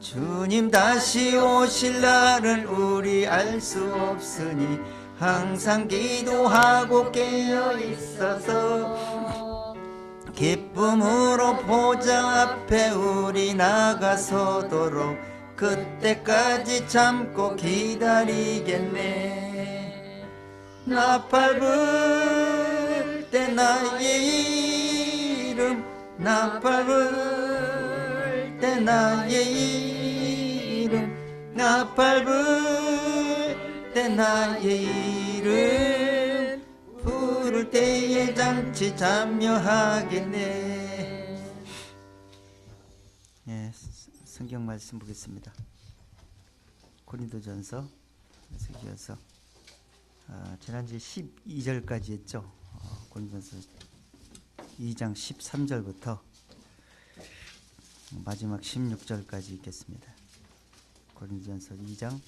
주님 다시 오실 날은 우리 알 수 없으니 항상 기도하고 깨어 있어서 기쁨으로 보좌 앞에 우리 나가서도록 그때까지 참고 기다리겠네. 나팔 불 때 나의 이름, 나팔 불 때 나의 이름, 나팔 불 때 나의 이름 부를 때에 잔치 참여하겠네. 예, 성경 말씀 보겠습니다. 고린도전서 이어서 지난주에 12절까지 했죠. 고린도전서 2장 13절부터 마지막 16절까지 읽겠습니다. 고린도전서 2장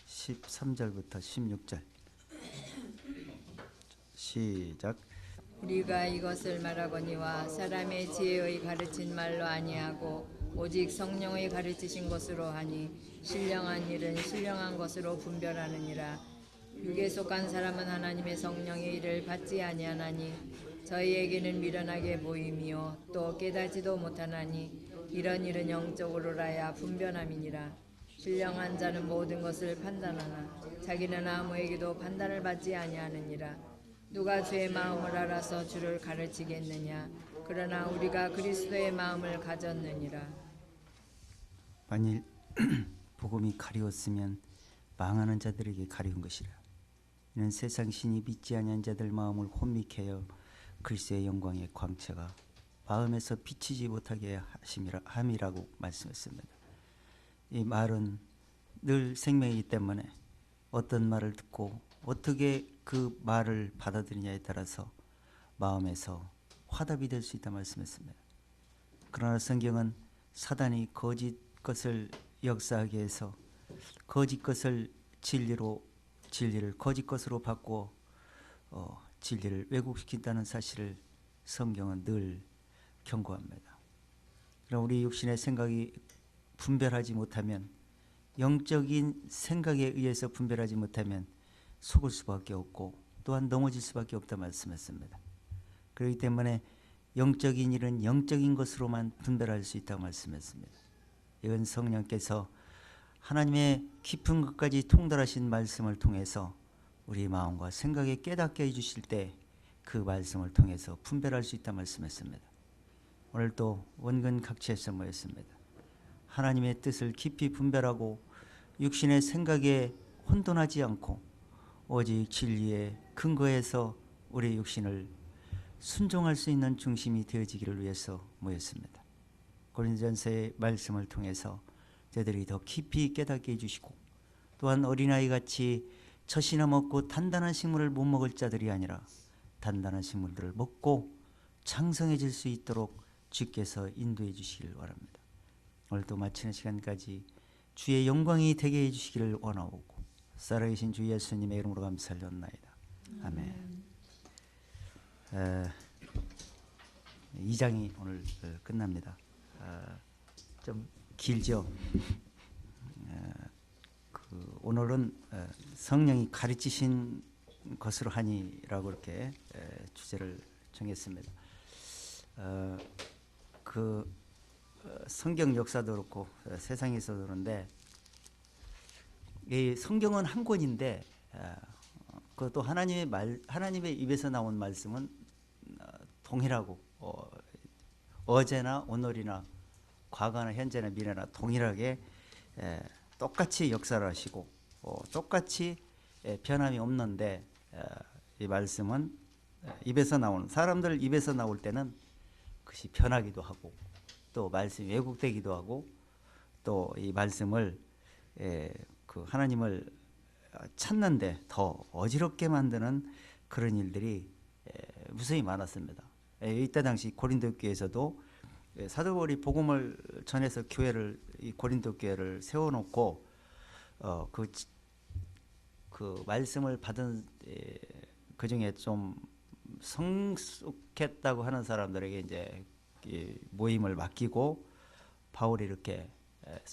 13절부터 16절 시작. 우리가 이것을 말하거니와 사람의 지혜의 가르친 말로 아니하고 오직 성령의 가르치신 것으로 하니 신령한 일은 신령한 것으로 분별하느니라. 육에 속한 사람은 하나님의 성령의 일을 받지 아니하나니 저희에게는 미련하게 보임이요 또 깨닫지도 못하나니 이런 일은 영적으로라야 분별함이니라. 신령한 자는 모든 것을 판단하나 자기는 아무에게도 판단을 받지 아니하느니라. 누가 주의 마음을 알아서 주를 가르치겠느냐. 그러나 우리가 그리스도의 마음을 가졌느니라. 만일 복음이 가리웠으면 망하는 자들에게 가리운 것이라. 이는 세상 신이 믿지 아니한 자들 마음을 혼미케 하여 그리스도의 영광의 광채가 마음에서 비치지 못하게 함이라고 말씀했습니다. 이 말은 늘 생명이기 때문에 어떤 말을 듣고 어떻게 그 말을 받아들이냐에 따라서 마음에서 화답이 될 수 있다 말씀했습니다. 그러나 성경은 사단이 거짓 것을 역사하게 해서 거짓 것을 진리를 거짓 것으로 바꾸어 진리를 왜곡시킨다는 사실을 성경은 늘 경고합니다. 그럼 우리 육신의 생각이 분별하지 못하면, 영적인 생각에 의해서 분별하지 못하면 속을 수밖에 없고 또한 넘어질 수밖에 없다 말씀했습니다. 그렇기 때문에 영적인 일은 영적인 것으로만 분별할 수 있다고 말씀했습니다. 이건 성령께서 하나님의 깊은 것까지 통달하신 말씀을 통해서 우리 마음과 생각에 깨닫게 해주실 때 그 말씀을 통해서 분별할 수 있다 말씀했습니다. 오늘도 원근 각지에서 모였습니다. 하나님의 뜻을 깊이 분별하고 육신의 생각에 혼돈하지 않고 오직 진리의 근거에서 우리 육신을 순종할 수 있는 중심이 되어지기를 위해서 모였습니다. 고린도전서의 말씀을 통해서 저희들이 더 깊이 깨닫게 해주시고 또한 어린아이같이 젖이나 먹고 단단한 식물을 못 먹을 자들이 아니라 단단한 식물들을 먹고 장성해질 수 있도록 주께서 인도해 주시기를 바랍니다. 오늘도 마치는 시간까지 주의 영광이 되게 해주시기를 원하오고 살아계신 주 예수님의 이름으로 감사드렸나이다. 아멘. 2장이 오늘 끝납니다. 좀 길죠. 오늘은 성령이 가르치신 것으로 하니라고 이렇게 주제를 정했습니다. 성경 역사도 그렇고 세상에서도 그런데 이 성경은 한 권인데 그것도 하나님의 입에서 나온 말씀은 동일하고 어제나 오늘이나 과거나 현재나 미래나 동일하게 똑같이 역사를 하시고 똑같이 변함이 없는데 이 말씀은 입에서 나오는 사람들 입에서 나올 때는 그것이 변하기도 하고 또 말씀이 왜곡되기도 하고 또 이 말씀을 그 하나님을 찾는데 더 어지럽게 만드는 그런 일들이 무수히 많았습니다. 이때 당시 고린도 교회에서도 사도 바울이 복음을 전해서 이 고린도 교회를 세워놓고 그 말씀을 받은 그 중에 좀 성숙했다고 하는 사람들에게 이제 모임을 맡기고 바울이 이렇게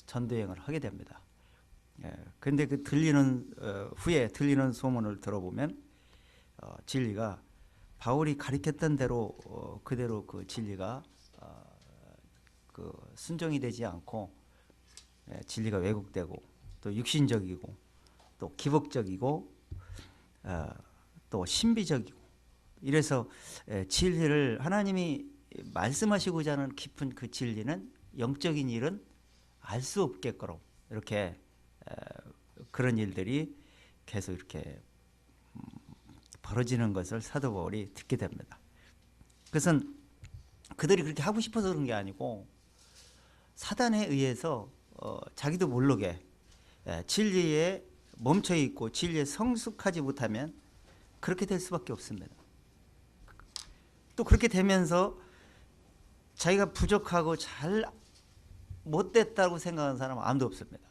전도여행을 하게 됩니다. 그런데 그 들리는 후에 들리는 소문을 들어보면 진리가 바울이 가르쳤던 대로 그대로 그 진리가 그 순종이 되지 않고 진리가 왜곡되고 또 육신적이고 또 기복적이고 또 신비적이고 이래서 진리를 하나님이 말씀하시고자 하는 깊은 그 진리는 영적인 일은 알 수 없겠거로 이렇게 그런 일들이 계속 이렇게 벌어지는 것을 사도 바울이 듣게 됩니다. 그것은 그들이 그렇게 하고 싶어서 그런 게 아니고 사단에 의해서 자기도 모르게 진리에 멈춰 있고 진리에 성숙하지 못하면 그렇게 될 수밖에 없습니다. 또 그렇게 되면서 자기가 부족하고 잘 못됐다고 생각하는 사람은 아무도 없습니다.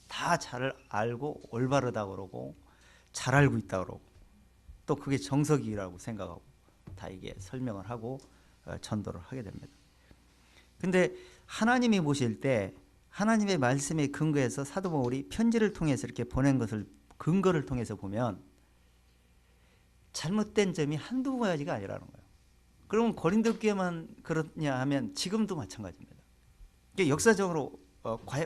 다 잘 알고 올바르다고 그러고 잘 알고 있다고 그러고 또 그게 정석이라고 생각하고 다 이게 설명을 하고 전도를 하게 됩니다. 근데 하나님이 보실 때 하나님의 말씀에 근거해서 사도 바울이 편지를 통해서 이렇게 보낸 것을 근거를 통해서 보면 잘못된 점이 한두 가지가 아니라는 거예요. 그러면 고린도 교회만 그렇냐 하면 지금도 마찬가지입니다. 역사적으로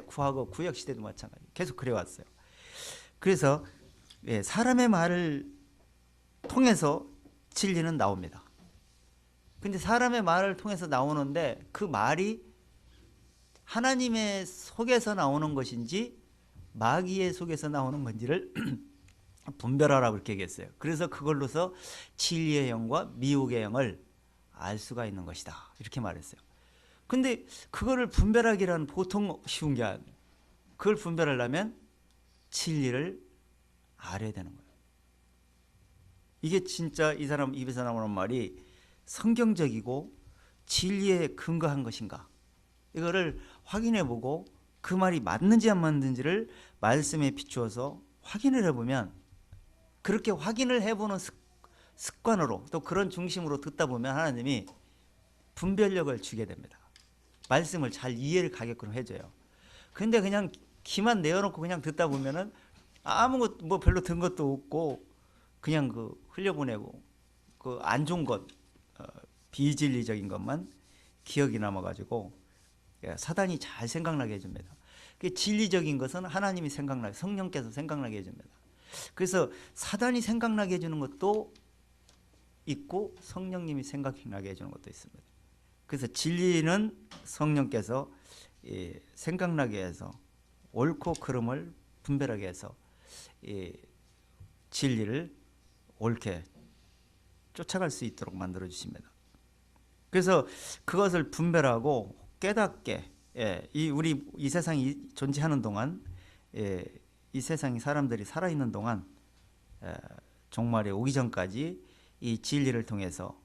과거 구약 시대도 마찬가지 계속 그래 왔어요. 그래서 사람의 말을 통해서 진리는 나옵니다. 근데 사람의 말을 통해서 나오는데 그 말이 하나님의 속에서 나오는 것인지 마귀의 속에서 나오는 건지를 분별하라고 이렇게 얘기했어요. 그래서 그걸로서 진리의 영과 미혹의 영을 알 수가 있는 것이다 이렇게 말했어요. 근데 그거를 분별하기란 보통 쉬운 게 아니에요. 그걸 분별하려면 진리를 알아야 되는 거예요. 이게 진짜 이 사람 입에서 나오는 말이 성경적이고 진리에 근거한 것인가 이거를 확인해 보고 그 말이 맞는지 안 맞는지를 말씀에 비추어서 확인을 해보면 그렇게 확인을 해보는 습관으로 또 그런 중심으로 듣다 보면 하나님이 분별력을 주게 됩니다. 말씀을 잘 이해를 가게끔 해줘요. 근데 그냥 귀만 내어놓고 그냥 듣다 보면은 아무것도 뭐 별로 든 것도 없고 그냥 그 흘려보내고 그 안 좋은 것 비진리적인 것만 기억이 남아가지고 사단이 잘 생각나게 해줍니다. 진리적인 것은 하나님이 생각나게 성령께서 생각나게 해줍니다. 그래서 사단이 생각나게 해주는 것도 있고 성령님이 생각나게 해주는 것도 있습니다. 그래서 진리는 성령께서 생각나게 해서 옳고 그름을 분별하게 해서 진리를 옳게 쫓아갈 수 있도록 만들어 주십니다. 그래서 그것을 분별하고 깨닫게 우리 이 세상이 존재하는 동안 이 세상이 사람들이 살아있는 동안 종말에 오기 전까지 이 진리를 통해서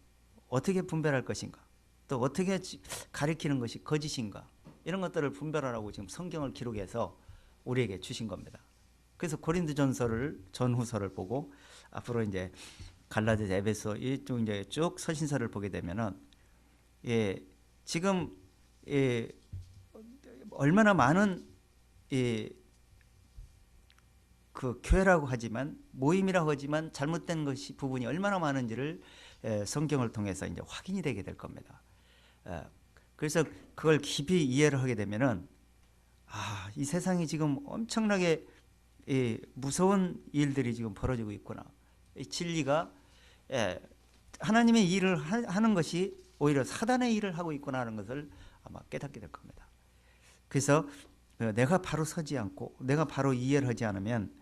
어떻게 분별할 것인가 또 어떻게 가리키는 것이 거짓인가 이런 것들을 분별하라고 지금 성경을 기록해서 우리에게 주신 겁니다. 그래서 고린도전서를 전후서를 보고 앞으로 이제 갈라디아, 에베소 이쪽 이제 쭉 서신서를 보게 되면은 지금 얼마나 많은 그 교회라고 하지만 모임이라고 하지만 잘못된 것이 부분이 얼마나 많은지를 성경을 통해서 이제 확인이 되게 될 겁니다. 그래서 그걸 깊이 이해를 하게 되면은 이 세상이 지금 엄청나게 무서운 일들이 지금 벌어지고 있구나. 이 진리가 하나님의 일을 하는 것이 오히려 사단의 일을 하고 있구나 하는 것을 아마 깨닫게 될 겁니다. 그래서 내가 바로 서지 않고 내가 바로 이해를 하지 않으면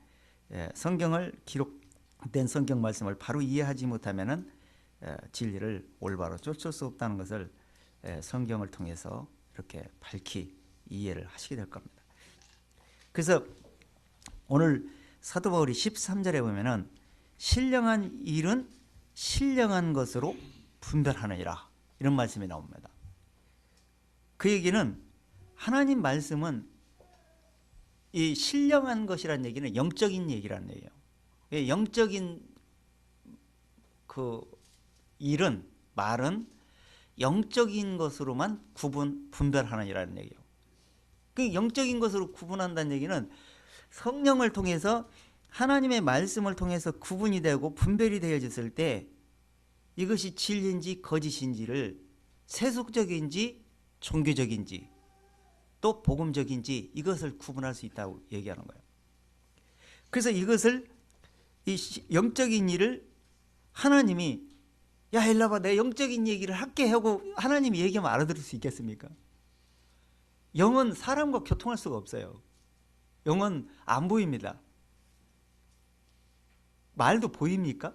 성경을 기록된 성경 말씀을 바로 이해하지 못하면은 진리를 올바로 쫓을 수 없다는 것을 성경을 통해서 이렇게 밝히 이해를 하시게 될 겁니다. 그래서 오늘 사도 바울이 13절에 보면은 신령한 일은 신령한 것으로 분별하느니라 이런 말씀이 나옵니다. 그 얘기는 하나님 말씀은 이 신령한 것이라는 얘기는 영적인 얘기라는 얘기예요. 영적인 그 일은 말은 영적인 것으로만 분별하느니라는 얘기예요. 그 영적인 것으로 구분한다는 얘기는 성령을 통해서 하나님의 말씀을 통해서 구분이 되고 분별이 되어졌을 때 이것이 진리인지 거짓인지를 세속적인지 종교적인지 또 복음적인지 이것을 구분할 수 있다고 얘기하는 거예요. 그래서 이것을 이 영적인 일을 하나님이 야 일로 와봐 내 영적인 얘기를 할게 하고 하나님이 얘기하면 알아들을 수 있겠습니까? 영은 사람과 교통할 수가 없어요. 영은 안 보입니다. 말도 보입니까?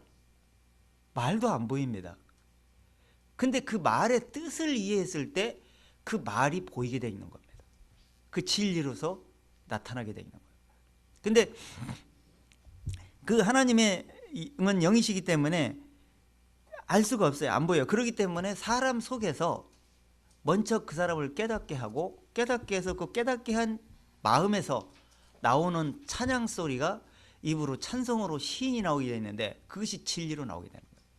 말도 안 보입니다. 근데 그 말의 뜻을 이해했을 때 그 말이 보이게 돼 있는 겁니다. 그 진리로서 나타나게 돼 있는 거예요. 근데 그 하나님의 은 영이시기 때문에 알 수가 없어요. 안 보여요. 그렇기 때문에 사람 속에서 먼저 그 사람을 깨닫게 하고 깨닫게 해서 그 깨닫게 한 마음에서 나오는 찬양 소리가 입으로 찬송으로 시인이 나오게 되는데 그것이 진리로 나오게 되는 거예요.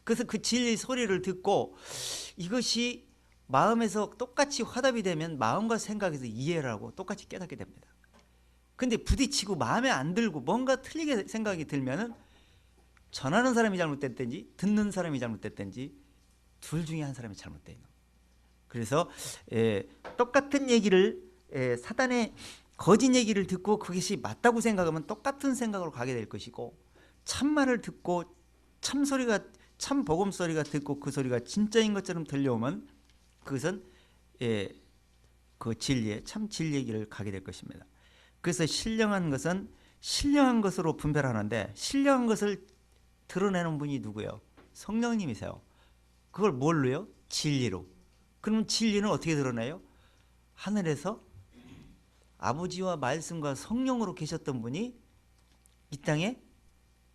그래서 그 진리 소리를 듣고 이것이 마음에서 똑같이 화답이 되면 마음과 생각에서 이해를 하고 똑같이 깨닫게 됩니다. 근데 부딪히고 마음에 안 들고 뭔가 틀리게 생각이 들면은 전하는 사람이 잘못됐든지 듣는 사람이 잘못됐든지 둘 중에 한 사람이 잘못되어 있는 거예요. 그래서 똑같은 얘기를 사단의 거짓 얘기를 듣고 그것이 맞다고 생각하면 똑같은 생각으로 가게 될 것이고 참말을 듣고 참 소리가 참 복음 소리가 듣고 그 소리가 진짜인 것처럼 들려오면 그것은 그 진리의 참 진리의 길을 가게 될 것입니다. 그래서 신령한 것은 신령한 것으로 분별하는데 신령한 것을 드러내는 분이 누구예요? 성령님이세요. 그걸 뭘로요? 진리로. 그럼 진리는 어떻게 드러내요? 하늘에서 아버지와 말씀과 성령으로 계셨던 분이 이 땅에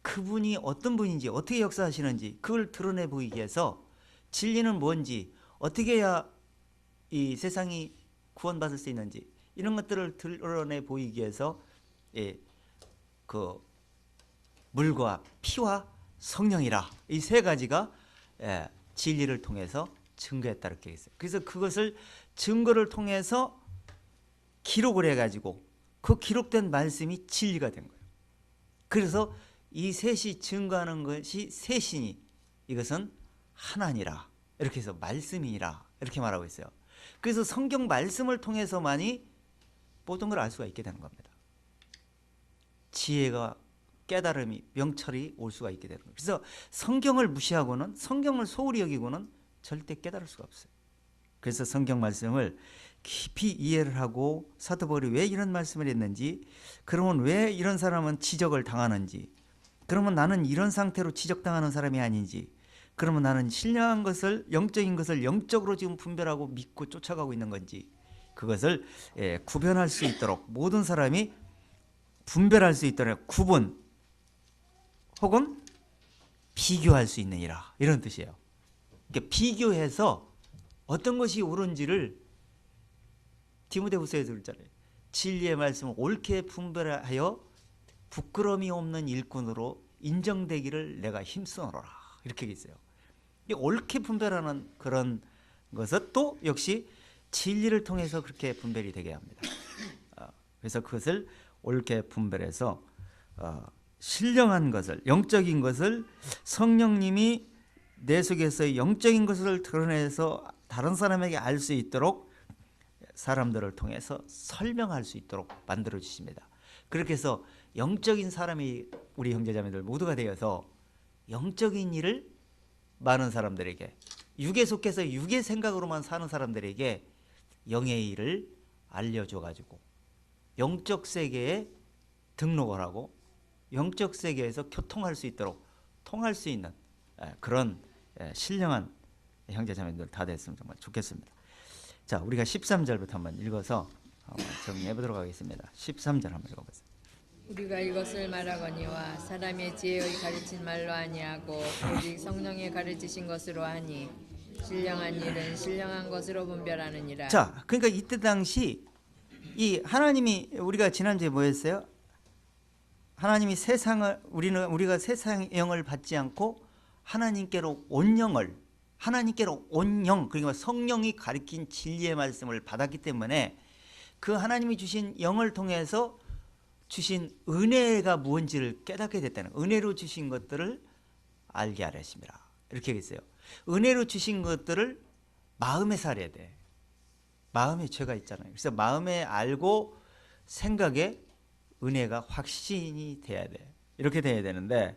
그분이 어떤 분인지 어떻게 역사하시는지 그걸 드러내 보이기 위해서 진리는 뭔지 어떻게 해야 이 세상이 구원받을 수 있는지 이런 것들을 드러내 보이기 위해서 그 물과 피와 성령이라 이 세 가지가 진리를 통해서 증거했다 이렇게 했어요. 그래서 그것을 증거를 통해서 기록을 해가지고 그 기록된 말씀이 진리가 된 거예요. 그래서 이 셋이 증거하는 것이 셋이니 이것은 하나니라 이렇게 해서 말씀이라 이렇게 말하고 있어요. 그래서 성경 말씀을 통해서만이 모든 걸 알 수가 있게 되는 겁니다. 지혜가 깨달음이 명철이 올 수가 있게 되는 거예요. 그래서 성경을 무시하고는 성경을 소홀히 여기고는 절대 깨달을 수가 없어요. 그래서 성경 말씀을 깊이 이해를 하고 사도 바울이 왜 이런 말씀을 했는지 그러면 왜 이런 사람은 지적을 당하는지 그러면 나는 이런 상태로 지적당하는 사람이 아닌지 그러면 나는 신령한 것을 영적인 것을 영적으로 지금 분별하고 믿고 쫓아가고 있는 건지 그것을 구별할 수 있도록 모든 사람이 분별할 수 있도록 구분 혹은 비교할 수 있느니라 이런 뜻이에요. 그러니까 비교해서 어떤 것이 옳은지를 디모데후서에서 그랬잖아요. 진리의 말씀을 옳게 분별하여 부끄러움이 없는 일꾼으로 인정되기를 내가 힘쓰노라 이렇게 있어요. 옳게 분별하는 그런 것은 또 역시 진리를 통해서 그렇게 분별이 되게 합니다. 그래서 그것을 옳게 분별해서 신령한 것을 영적인 것을 성령님이 내 속에서 영적인 것을 드러내서 다른 사람에게 알 수 있도록 사람들을 통해서 설명할 수 있도록 만들어 주십니다. 그렇게 해서 영적인 사람이 우리 형제자매들 모두가 되어서 영적인 일을 많은 사람들에게 육에 속해서 육의 생각으로만 사는 사람들에게 영의 일을 알려줘 가지고 영적 세계에 등록을 하고 영적 세계에서 교통할 수 있도록 통할 수 있는 그런 신령한 형제자매들 다 됐으면 정말 좋겠습니다. 자, 우리가 13절부터 한번 읽어서 정리해 보도록 하겠습니다. 13절 한번 읽어보세요. 우리가 이것을 말하거니와 사람의 지혜의 가르친 말로 아니하고 오직 성령의 가르치신 것으로 하니 신령한 일은 신령한 것으로 분별하느니라. 자, 그러니까 이때 당시 이 하나님이 우리가 지난주에 뭐 했어요? 하나님이 세상을 우리가 세상 영을 받지 않고 하나님께로 온 영을 하나님께로 온 영 그러니까 성령이 가르친 진리의 말씀을 받았기 때문에 그 하나님이 주신 영을 통해서 주신 은혜가 무엇인지를 깨닫게 됐다는, 은혜로 주신 것들을 알게 하셨습니다. 이렇게 했어요. 은혜로 주신 것들을 마음에 살아야 돼. 마음에 죄가 있잖아요. 그래서 마음에 알고 생각에 은혜가 확신이 돼야 돼. 이렇게 돼야 되는데,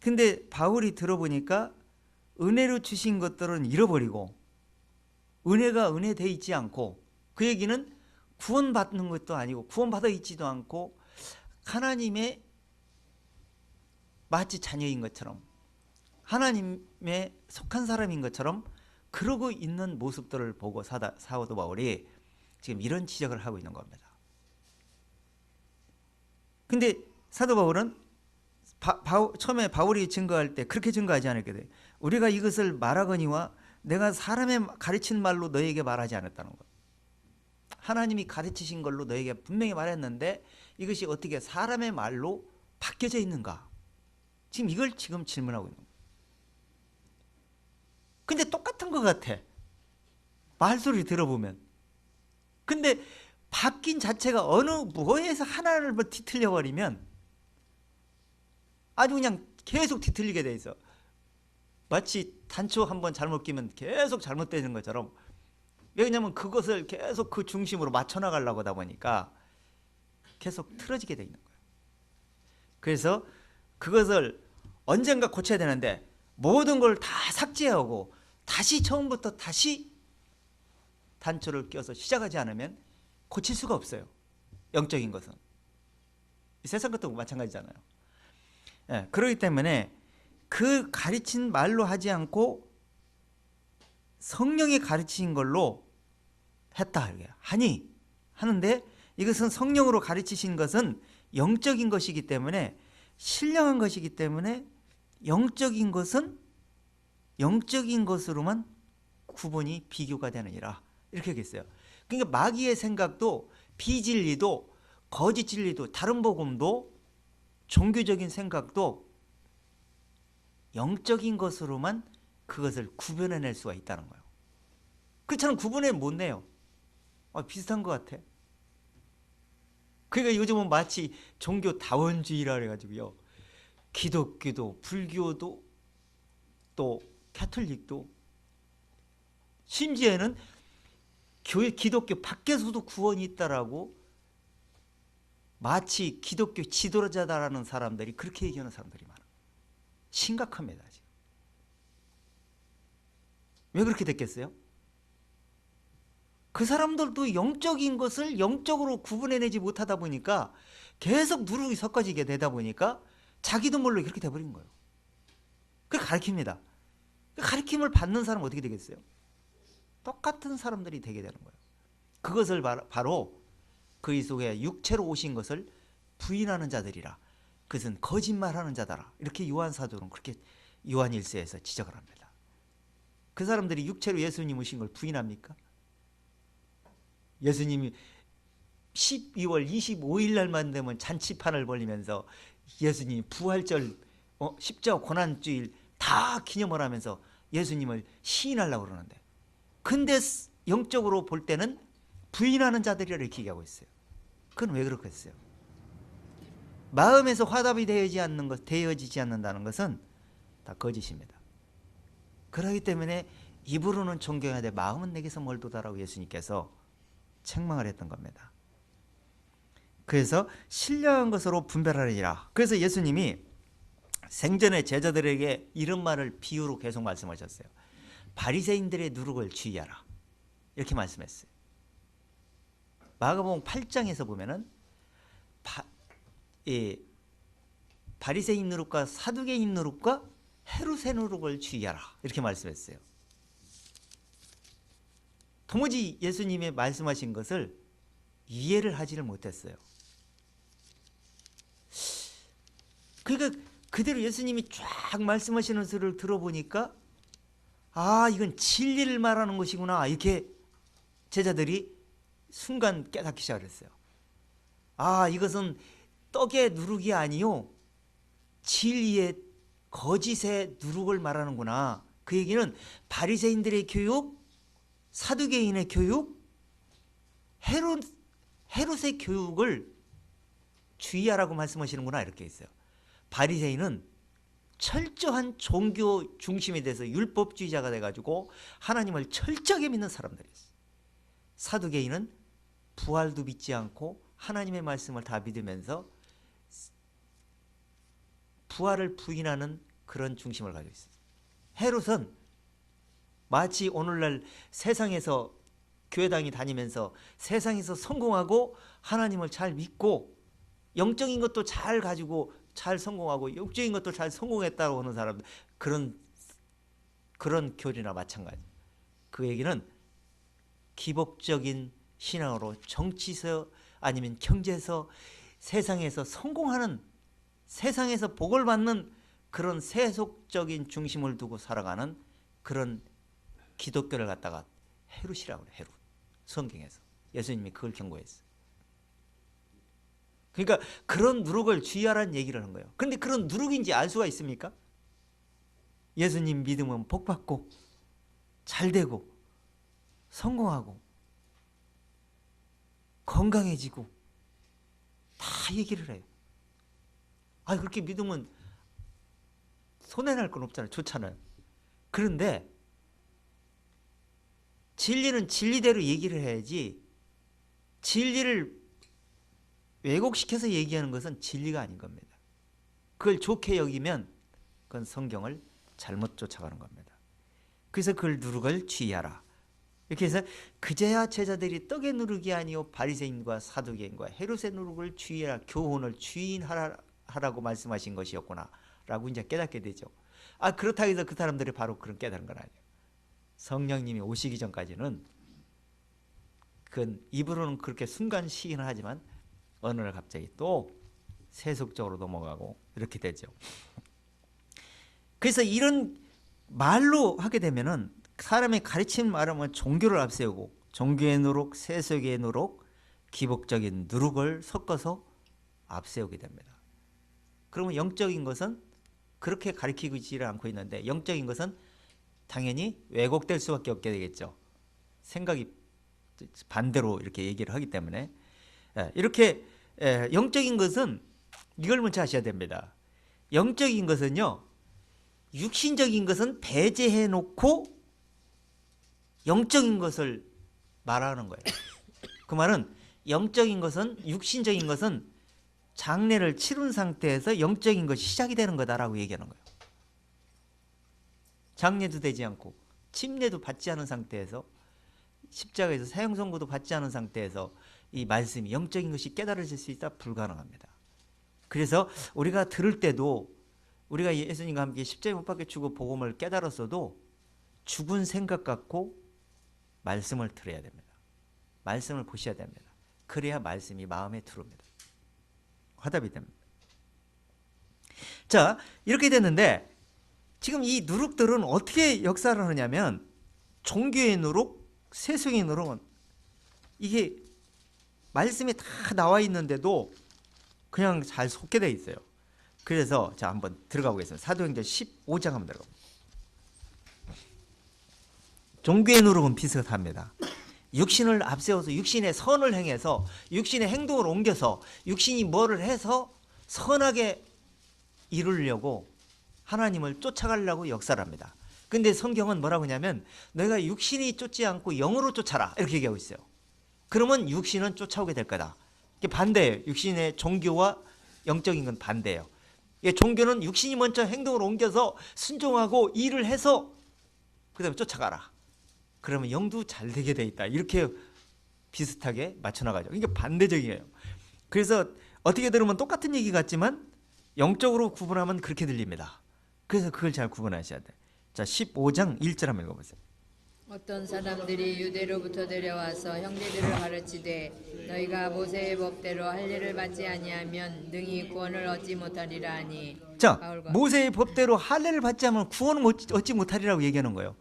근데 바울이 들어보니까 은혜로 주신 것들은 잃어버리고 은혜가 은혜돼 있지 않고, 그 얘기는 구원받는 것도 아니고 구원받아 있지도 않고 하나님의 마치 자녀인 것처럼, 하나님에 속한 사람인 것처럼 그러고 있는 모습들을 보고 사도 바울이 지금 이런 지적을 하고 있는 겁니다. 근데 사도 바울은 처음에 바울이 증거할 때 그렇게 증거하지 않았거든요. 우리가 이것을 말하거니와 내가 사람의 가르친 말로 너에게 말하지 않았다는 것. 하나님이 가르치신 걸로 너에게 분명히 말했는데 이것이 어떻게 사람의 말로 바뀌어져 있는가? 지금 이걸 지금 질문하고 있는 거예요. 근데 똑같은 것 같아. 말소리 들어보면. 근데 바뀐 자체가 어느 뭐에서 하나를 뭐 뒤틀려 버리면 아주 그냥 계속 뒤틀리게 돼 있어. 마치 단초 한번 잘못 끼면 계속 잘못되는 것처럼. 왜냐하면 그것을 계속 그 중심으로 맞춰 나가려고 하다 보니까 계속 틀어지게 돼 있는 거예요. 그래서 그것을 언젠가 고쳐야 되는데 모든 걸 다 삭제하고 다시 처음부터 다시 단초를 껴서 시작하지 않으면 고칠 수가 없어요. 영적인 것은. 세상 것도 마찬가지잖아요. 예, 그렇기 때문에 그 가르친 말로 하지 않고 성령이 가르친 걸로 했다. 하는데 이것은 성령으로 가르치신 것은 영적인 것이기 때문에, 신령한 것이기 때문에 영적인 것은 영적인 것으로만 구분이 비교가 되느니라. 이렇게 얘기했어요. 그러니까 마귀의 생각도 비진리도 거짓 진리도 다른 복음도 종교적인 생각도 영적인 것으로만 그것을 구별해낼 수가 있다는 거예요. 그렇잖아. 구분해 못 내요. 비슷한 것 같아. 그러니까 요즘은 마치 종교 다원주의라 그래가지고요, 기독교도 불교도 또 가톨릭도 심지어는 기독교 밖에서도 구원이 있다라고 마치 기독교 지도자다라는 사람들이 그렇게 얘기하는 사람들이 많아요. 심각합니다. 지금. 왜 그렇게 됐겠어요? 그 사람들도 영적인 것을 영적으로 구분해내지 못하다 보니까 계속 누룩이 섞어지게 되다 보니까 자기도 몰래 그렇게 돼버린 거예요. 그걸 가르칩니다. 그 가르침을 받는 사람은 어떻게 되겠어요? 똑같은 사람들이 되게 되는 거예요. 그것을 바로 그의 속에 육체로 오신 것을 부인하는 자들이라. 그것은 거짓말하는 자다라. 이렇게 요한 사도는 그렇게 요한 1서에서 지적을 합니다. 그 사람들이 육체로 예수님 오신 걸 부인합니까? 예수님이 12월 25일 날만 되면 잔치판을 벌리면서 예수님이 부활절, 십자가 고난주일 다 기념을 하면서 예수님을 시인하려고 그러는데, 근데 영적으로 볼 때는 부인하는 자들이라 이렇게 얘기하고 있어요. 그건 왜 그렇겠어요? 마음에서 화답이 되어지지 않는다는 것은 다 거짓입니다. 그렇기 때문에 입으로는 존경하되 마음은 내게서 멀도다라고 예수님께서 책망을 했던 겁니다. 그래서 신령한 것으로 분별하리라. 그래서 예수님이 생전에 제자들에게 이런 말을 비유로 계속 말씀하셨어요. 바리새인들의 누룩을 주의하라. 이렇게 말씀했어요. 마가복음 8장에서 보면은 바리새인 누룩과 사두개인 누룩과 헤롯의 누룩을 주의하라. 이렇게 말씀했어요. 도무지 예수님의 말씀하신 것을 이해를 하지를 못했어요. 그러니까 그대로 예수님이 쫙 말씀하시는 소리를 들어보니까 이건 진리를 말하는 것이구나. 이렇게 제자들이 순간 깨닫기 시작했어요. 이것은 떡의 누룩이 아니요 진리의 거짓의 누룩을 말하는구나. 그 얘기는 바리새인들의 교육, 사두개인의 교육, 헤롯 헤롯의 교육을 주의하라고 말씀하시는구나 이렇게 있어요. 바리새인은 철저한 종교 중심에 대해서 율법주의자가 돼가지고 하나님을 철저하게 믿는 사람들이었어요. 사두개인은 부활도 믿지 않고 하나님의 말씀을 다 믿으면서 부활을 부인하는 그런 중심을 가지고 있어요. 헤롯은 마치 오늘날 세상에서 교회당이 다니면서 세상에서 성공하고 하나님을 잘 믿고 영적인 것도 잘 가지고 잘 성공하고 육적인 것도 잘 성공했다고 하는 사람들, 그런 교리나 마찬가지. 그 얘기는 기복적인 신앙으로 정치에서 아니면 경제에서 세상에서 성공하는, 세상에서 복을 받는 그런 세속적인 중심을 두고 살아가는 그런 기독교를 갖다가 헤롯이라고 그래요. 헤롯. 성경에서 예수님이 그걸 경고했어요. 그러니까 그런 누룩을 주의하라는 얘기를 한 거예요. 그런데 그런 누룩인지 알 수가 있습니까? 예수님 믿으면 복 받고 잘 되고 성공하고 건강해지고 다 얘기를 해요. 아, 그렇게 믿으면 손해날 건 없잖아요. 좋잖아요. 그런데 진리는 진리대로 얘기를 해야지, 진리를 왜곡시켜서 얘기하는 것은 진리가 아닌 겁니다. 그걸 좋게 여기면 그건 성경을 잘못 쫓아가는 겁니다. 그래서 그걸 누룩을 주의하라. 이렇게 해서 그제야 제자들이 떡의 누룩이 아니요 바리새인과 사두개인과 헤롯의 누룩을 주의하라, 교훈을 주의하라고 말씀하신 것이었구나 라고 이제 깨닫게 되죠. 아, 그렇다고 해서 그 사람들이 바로 그런 깨달은 건 아니에요. 성령님이 오시기 전까지는 그건 입으로는 그렇게 순간 시인을 하지만 어느 날 갑자기 또 세속적으로 넘어가고 이렇게 되죠. 그래서 이런 말로 하게 되면은 사람의 가르침 말하면 종교를 앞세우고 종교의 누룩, 세속의 누룩, 기복적인 누룩을 섞어서 앞세우게 됩니다. 그러면 영적인 것은 그렇게 가르치고 있지를 않고 있는데 영적인 것은 당연히 왜곡될 수밖에 없게 되겠죠. 생각이 반대로 이렇게 얘기를 하기 때문에 이렇게 영적인 것은 이걸 먼저 아셔야 됩니다. 영적인 것은요, 육신적인 것은 배제해 놓고 영적인 것을 말하는 거예요. 그 말은 영적인 것은, 육신적인 것은 장례를 치른 상태에서 영적인 것이 시작이 되는 거다라고 얘기하는 거예요. 장례도 되지 않고 침례도 받지 않은 상태에서 십자가에서 사형 선고도 받지 않은 상태에서 이 말씀이 영적인 것이 깨달아질 수 있다? 불가능합니다. 그래서 우리가 들을 때도 우리가 예수님과 함께 십자가에 못 박혀 죽어 복음을 깨달았어도 죽은 생각 갖고 말씀을 들어야 됩니다. 말씀을 보셔야 됩니다. 그래야 말씀이 마음에 들어옵니다. 화답이 됩니다. 자, 이렇게 됐는데 지금 이 누룩들은 어떻게 역사를 하느냐면 종교의 누룩, 세속의 누룩은 이게 말씀이 다 나와 있는데도 그냥 잘 속게 돼 있어요. 그래서 자, 한번 들어가 보겠습니다. 사도행전 15장 한번 들어가. 종교의 누룩은 비슷합니다. 육신을 앞세워서 육신의 선을 행해서 육신의 행동을 옮겨서 육신이 뭐를 해서 선하게 이루려고 하나님을 쫓아가려고 역사를 합니다. 근데 성경은 뭐라고 하냐면 너희가 육신이 쫓지 않고 영으로 쫓아라 이렇게 얘기하고 있어요. 그러면 육신은 쫓아오게 될 거다. 이게 반대예요. 육신의 종교와 영적인 건 반대예요. 종교는 육신이 먼저 행동을 옮겨서 순종하고 일을 해서 그 다음에 쫓아가라. 그러면 영도 잘 되게 돼 있다. 이렇게 비슷하게 맞춰나가죠. 이게 반대적이에요. 그래서 어떻게 들으면 똑같은 얘기 같지만 영적으로 구분하면 그렇게 들립니다. 그래서 그걸 잘 구분하셔야 돼요. 자, 15장 1절 한번 읽어보세요. 어떤 사람들이 유대로부터 내려와서 형제들을 가르치되 너희가 모세의 법대로 할례를 받지 아니하면 능히 구원을 얻지 못하리라 하니. 자, 모세의 법대로 할례를 받지 않으면 구원을 얻지 못하리라고 얘기하는 거예요.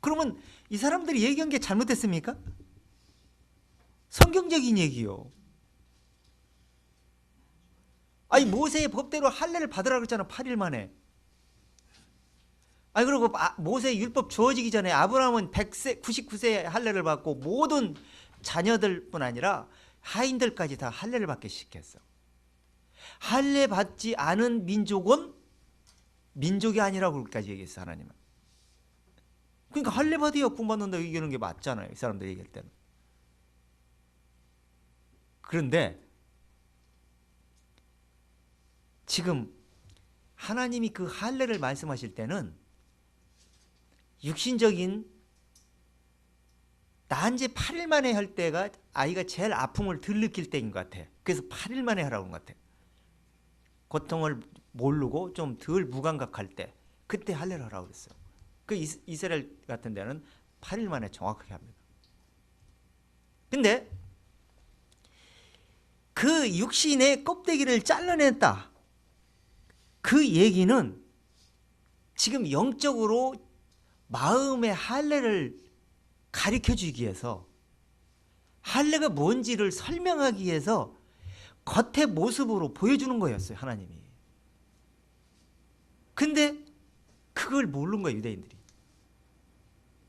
그러면 이 사람들이 얘기한 게 잘못됐습니까? 성경적인 얘기요. 아니 모세의 법대로 할례를 받으라고 했잖아. 8일 만에. 아니 그리고 모세의 율법 주어지기 전에 아브라함은 100세, 99세에 할례를 받고 모든 자녀들뿐 아니라 하인들까지 다 할례를 받게 시켰어. 할례 받지 않은 민족은 민족이 아니라고 그렇게까지 얘기했어, 하나님은. 그러니까 할례 받아야 구원받는다 얘기하는 게 맞잖아요, 이 사람들 얘기할 때는. 그런데 지금 하나님이 그 할례를 말씀하실 때는 육신적인 난제 8일 만에 할 때가 아이가 제일 아픔을 덜 느낄 때인 것 같아. 그래서 8일 만에 하라고 한 것 같아. 고통을 모르고 좀 덜 무감각할 때 그때 할례를 하라고 그랬어요. 그 이스라엘 같은 데는 8일 만에 정확하게 합니다. 근데 그 육신의 껍데기를 잘라냈다. 그 얘기는 지금 영적으로 마음의 할례를 가르쳐 주기 위해서, 할례가 뭔지를 설명하기 위해서 겉의 모습으로 보여주는 거였어요, 하나님이. 근데 그걸 모르는 거예요, 유대인들이.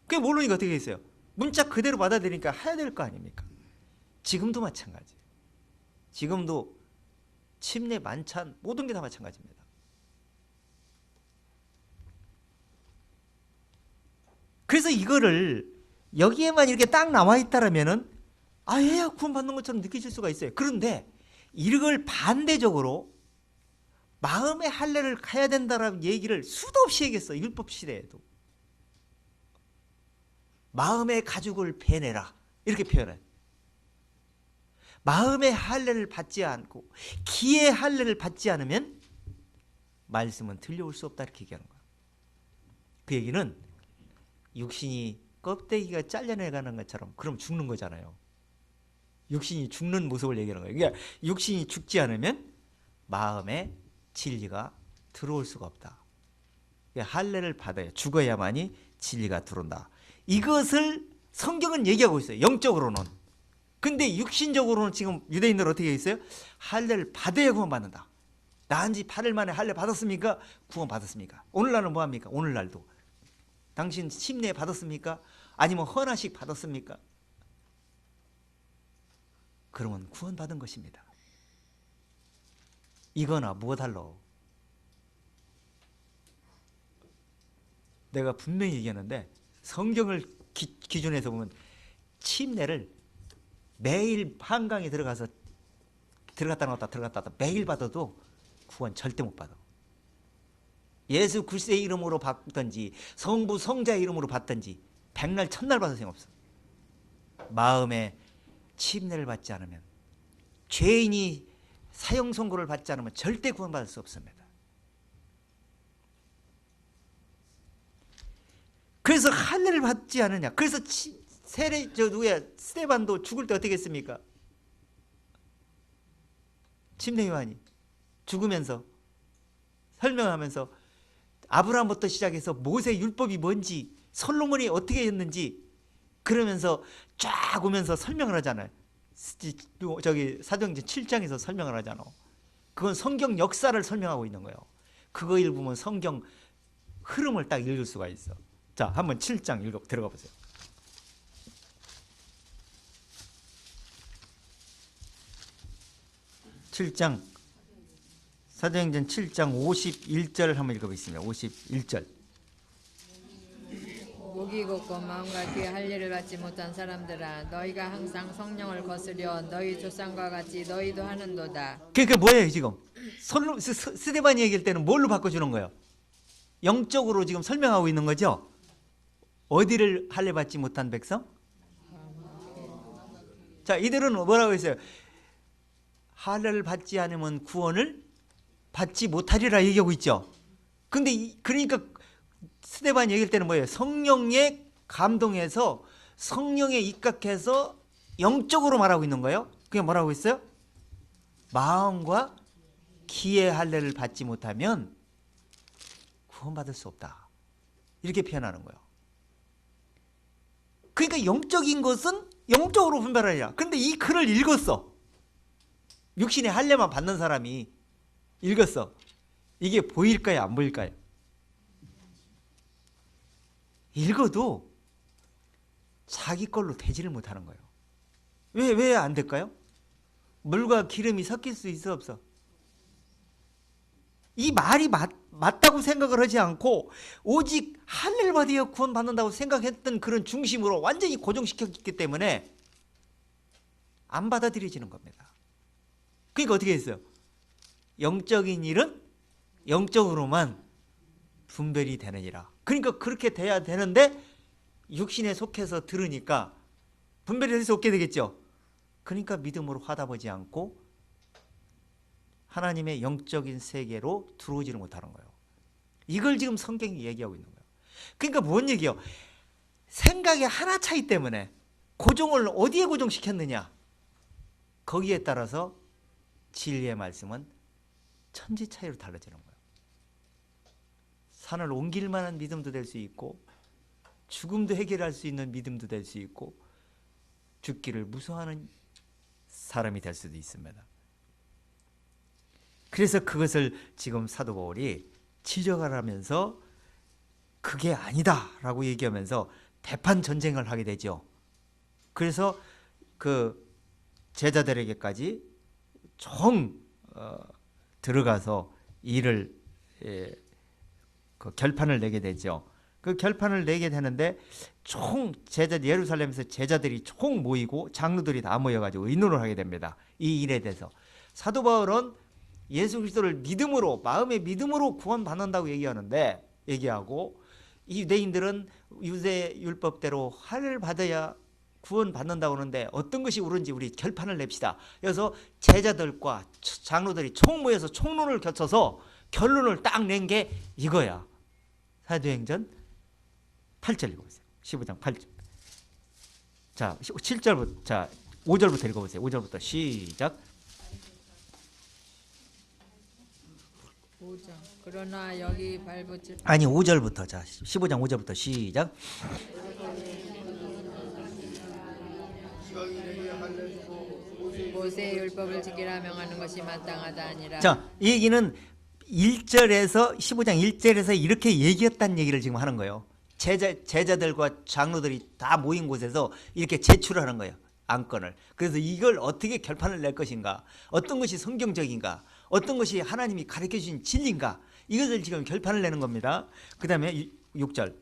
그게 모르니까 어떻게 했어요? 문자 그대로 받아들이니까 해야 될 거 아닙니까? 지금도 마찬가지. 지금도 침례, 만찬 모든 게 다 마찬가지입니다. 그래서 이거를 여기에만 이렇게 딱 나와 있다라면은 얘야 구원받는 것처럼 느끼실 수가 있어요. 그런데 이걸 반대적으로 마음의 할례를 가야 된다라는 얘기를 수도 없이 얘기했어, 율법 시대에도. 마음의 가죽을 베내라 이렇게 표현해. 마음의 할례를 받지 않고 기의 할례를 받지 않으면 말씀은 들려올 수 없다 이렇게 얘기하는 거야. 그 얘기는 육신이 껍데기가 잘려내가는 것처럼 그럼 죽는 거잖아요. 육신이 죽는 모습을 얘기하는 거예요. 그러니까 육신이 죽지 않으면 마음에 진리가 들어올 수가 없다. 그러니까 할례를 받아야 죽어야만이 진리가 들어온다. 이것을 성경은 얘기하고 있어요, 영적으로는. 근데 육신적으로는 지금 유대인들 어떻게 있어요? 할례를 받아야 구원받는다. 나은 지 8일 만에 할례 받았습니까? 구원받았습니까? 오늘날은 뭐합니까? 오늘날도 당신 침례 받았습니까? 아니면 헌화식 받았습니까? 그러면 구원받은 것입니다. 이거나 뭐가 달라? 내가 분명히 얘기하는데 성경을 기준에서 보면 침례를 매일 한강에 들어갔다 나왔다 매일 받아도 구원 절대 못 받아. 예수 그리스도의 이름으로 받든지 성부 성자의 이름으로 받든지 백날 천날 받을 생각 없어. 마음에 침례를 받지 않으면, 죄인이 사형 선고를 받지 않으면 절대 구원받을 수 없습니다. 그래서 할례를 받지 않느냐. 그래서 스데반도 죽을 때 어떻게 했습니까? 침례 요한이 죽으면서 설명하면서 아브라함부터 시작해서 모세 율법이 뭔지, 솔로몬이 어떻게 했는지 그러면서 쫙 오면서 설명을 하잖아요. 저기 사도행전 7장에서 설명을 하잖아. 그건 성경 역사를 설명하고 있는 거예요. 그거 읽으면 성경 흐름을 딱 읽을 수가 있어. 자, 한번 7장 들어가 보세요. 7장, 사도행전 7장 51절 한번 읽어보겠습니다. 51절. 목이 곧고 마음과 귀에 할례를 받지 못한 사람들아, 너희가 항상 성령을 거스려 너희 조상과 같이 너희도 하는도다. 그게 뭐예요 지금? 스데반이 얘기할 때는 뭘로 바꿔주는 거예요? 영적으로 지금 설명하고 있는 거죠? 어디를 할례 받지 못한 백성? 자, 이들은 뭐라고 했어요? 할례를 받지 않으면 구원을 받지 못하리라 얘기하고 있죠. 근데 그러니까 스데반이 얘기할 때는 뭐예요? 성령에 감동해서 성령에 입각해서 영적으로 말하고 있는 거예요. 그게 뭐라고 했어요? 마음과 기의 할례를 받지 못하면 구원받을 수 없다. 이렇게 표현하는 거예요. 그러니까 영적인 것은 영적으로 분별하리라. 그런데 이 글을 읽었어. 육신의 할례만 받는 사람이 읽었어. 이게 보일까요? 안 보일까요? 읽어도 자기 걸로 되지를 못하는 거예요. 왜 안 될까요? 물과 기름이 섞일 수 있어 없어? 이 말이 맞다고 생각을 하지 않고 오직 할례를 받아야 구원받는다고 생각했던 그런 중심으로 완전히 고정시켰기 때문에 안 받아들여지는 겁니다. 그러니까 어떻게 했어요? 영적인 일은 영적으로만 분별이 되느니라. 그러니까 그렇게 돼야 되는데 육신에 속해서 들으니까 분별이 될 수 없게 되겠죠. 그러니까 믿음으로 화답하지 않고 하나님의 영적인 세계로 들어오지를 못하는 거예요. 이걸 지금 성경이 얘기하고 있는 거예요. 그러니까 뭔 얘기예요? 생각의 하나 차이 때문에 고정을 어디에 고정시켰느냐, 거기에 따라서 진리의 말씀은 천지 차이로 달라지는 거예요. 산을 옮길 만한 믿음도 될 수 있고 죽음도 해결할 수 있는 믿음도 될 수 있고 죽기를 무서워하는 사람이 될 수도 있습니다. 그래서 그것을 지금 사도 바울이 지적을 하면서 그게 아니다라고 얘기하면서 대판 전쟁을 하게 되죠. 그래서 그 제자들에게까지 총 들어가서 일을 그 결판을 내게 되죠. 그 결판을 내게 되는데 총 예루살렘에서 제자들이 총 모이고 장로들이 다 모여가지고 의논을 하게 됩니다. 이 일에 대해서 사도 바울은 예수 그리스도를 믿음으로, 마음의 믿음으로 구원받는다고 얘기하고 이 유대인들은 유대 율법대로 할례를 받아야 구원받는다고 하는데 어떤 것이 옳은지 우리 결판을 냅시다. 그래서 제자들과 장로들이 총 모여서 총론을 겹쳐서 결론을 딱 낸 게 이거야. 사도행전 8절 읽어보세요. 15장 8절. 자, 7절부터, 자, 5절부터 읽어보세요. 5절부터 시작. 5장. 그러나 여기 발붙일 아니 5절부터, 자 15장 5절부터 시작. 모세의 율법을 지키라 명하는 것이 마땅하다 아니라. 자, 이 얘기는 1절에서 15장 1절에서 이렇게 얘기했다는 얘기를 지금 하는 거예요. 제자들과 장로들이 다 모인 곳에서 이렇게 제출하는 거예요. 안건을. 그래서 이걸 어떻게 결판을 낼 것인가, 어떤 것이 성경적인가, 어떤 것이 하나님이 가르쳐 주신 진리인가, 이것을 지금 결판을 내는 겁니다. 그 다음에 6절.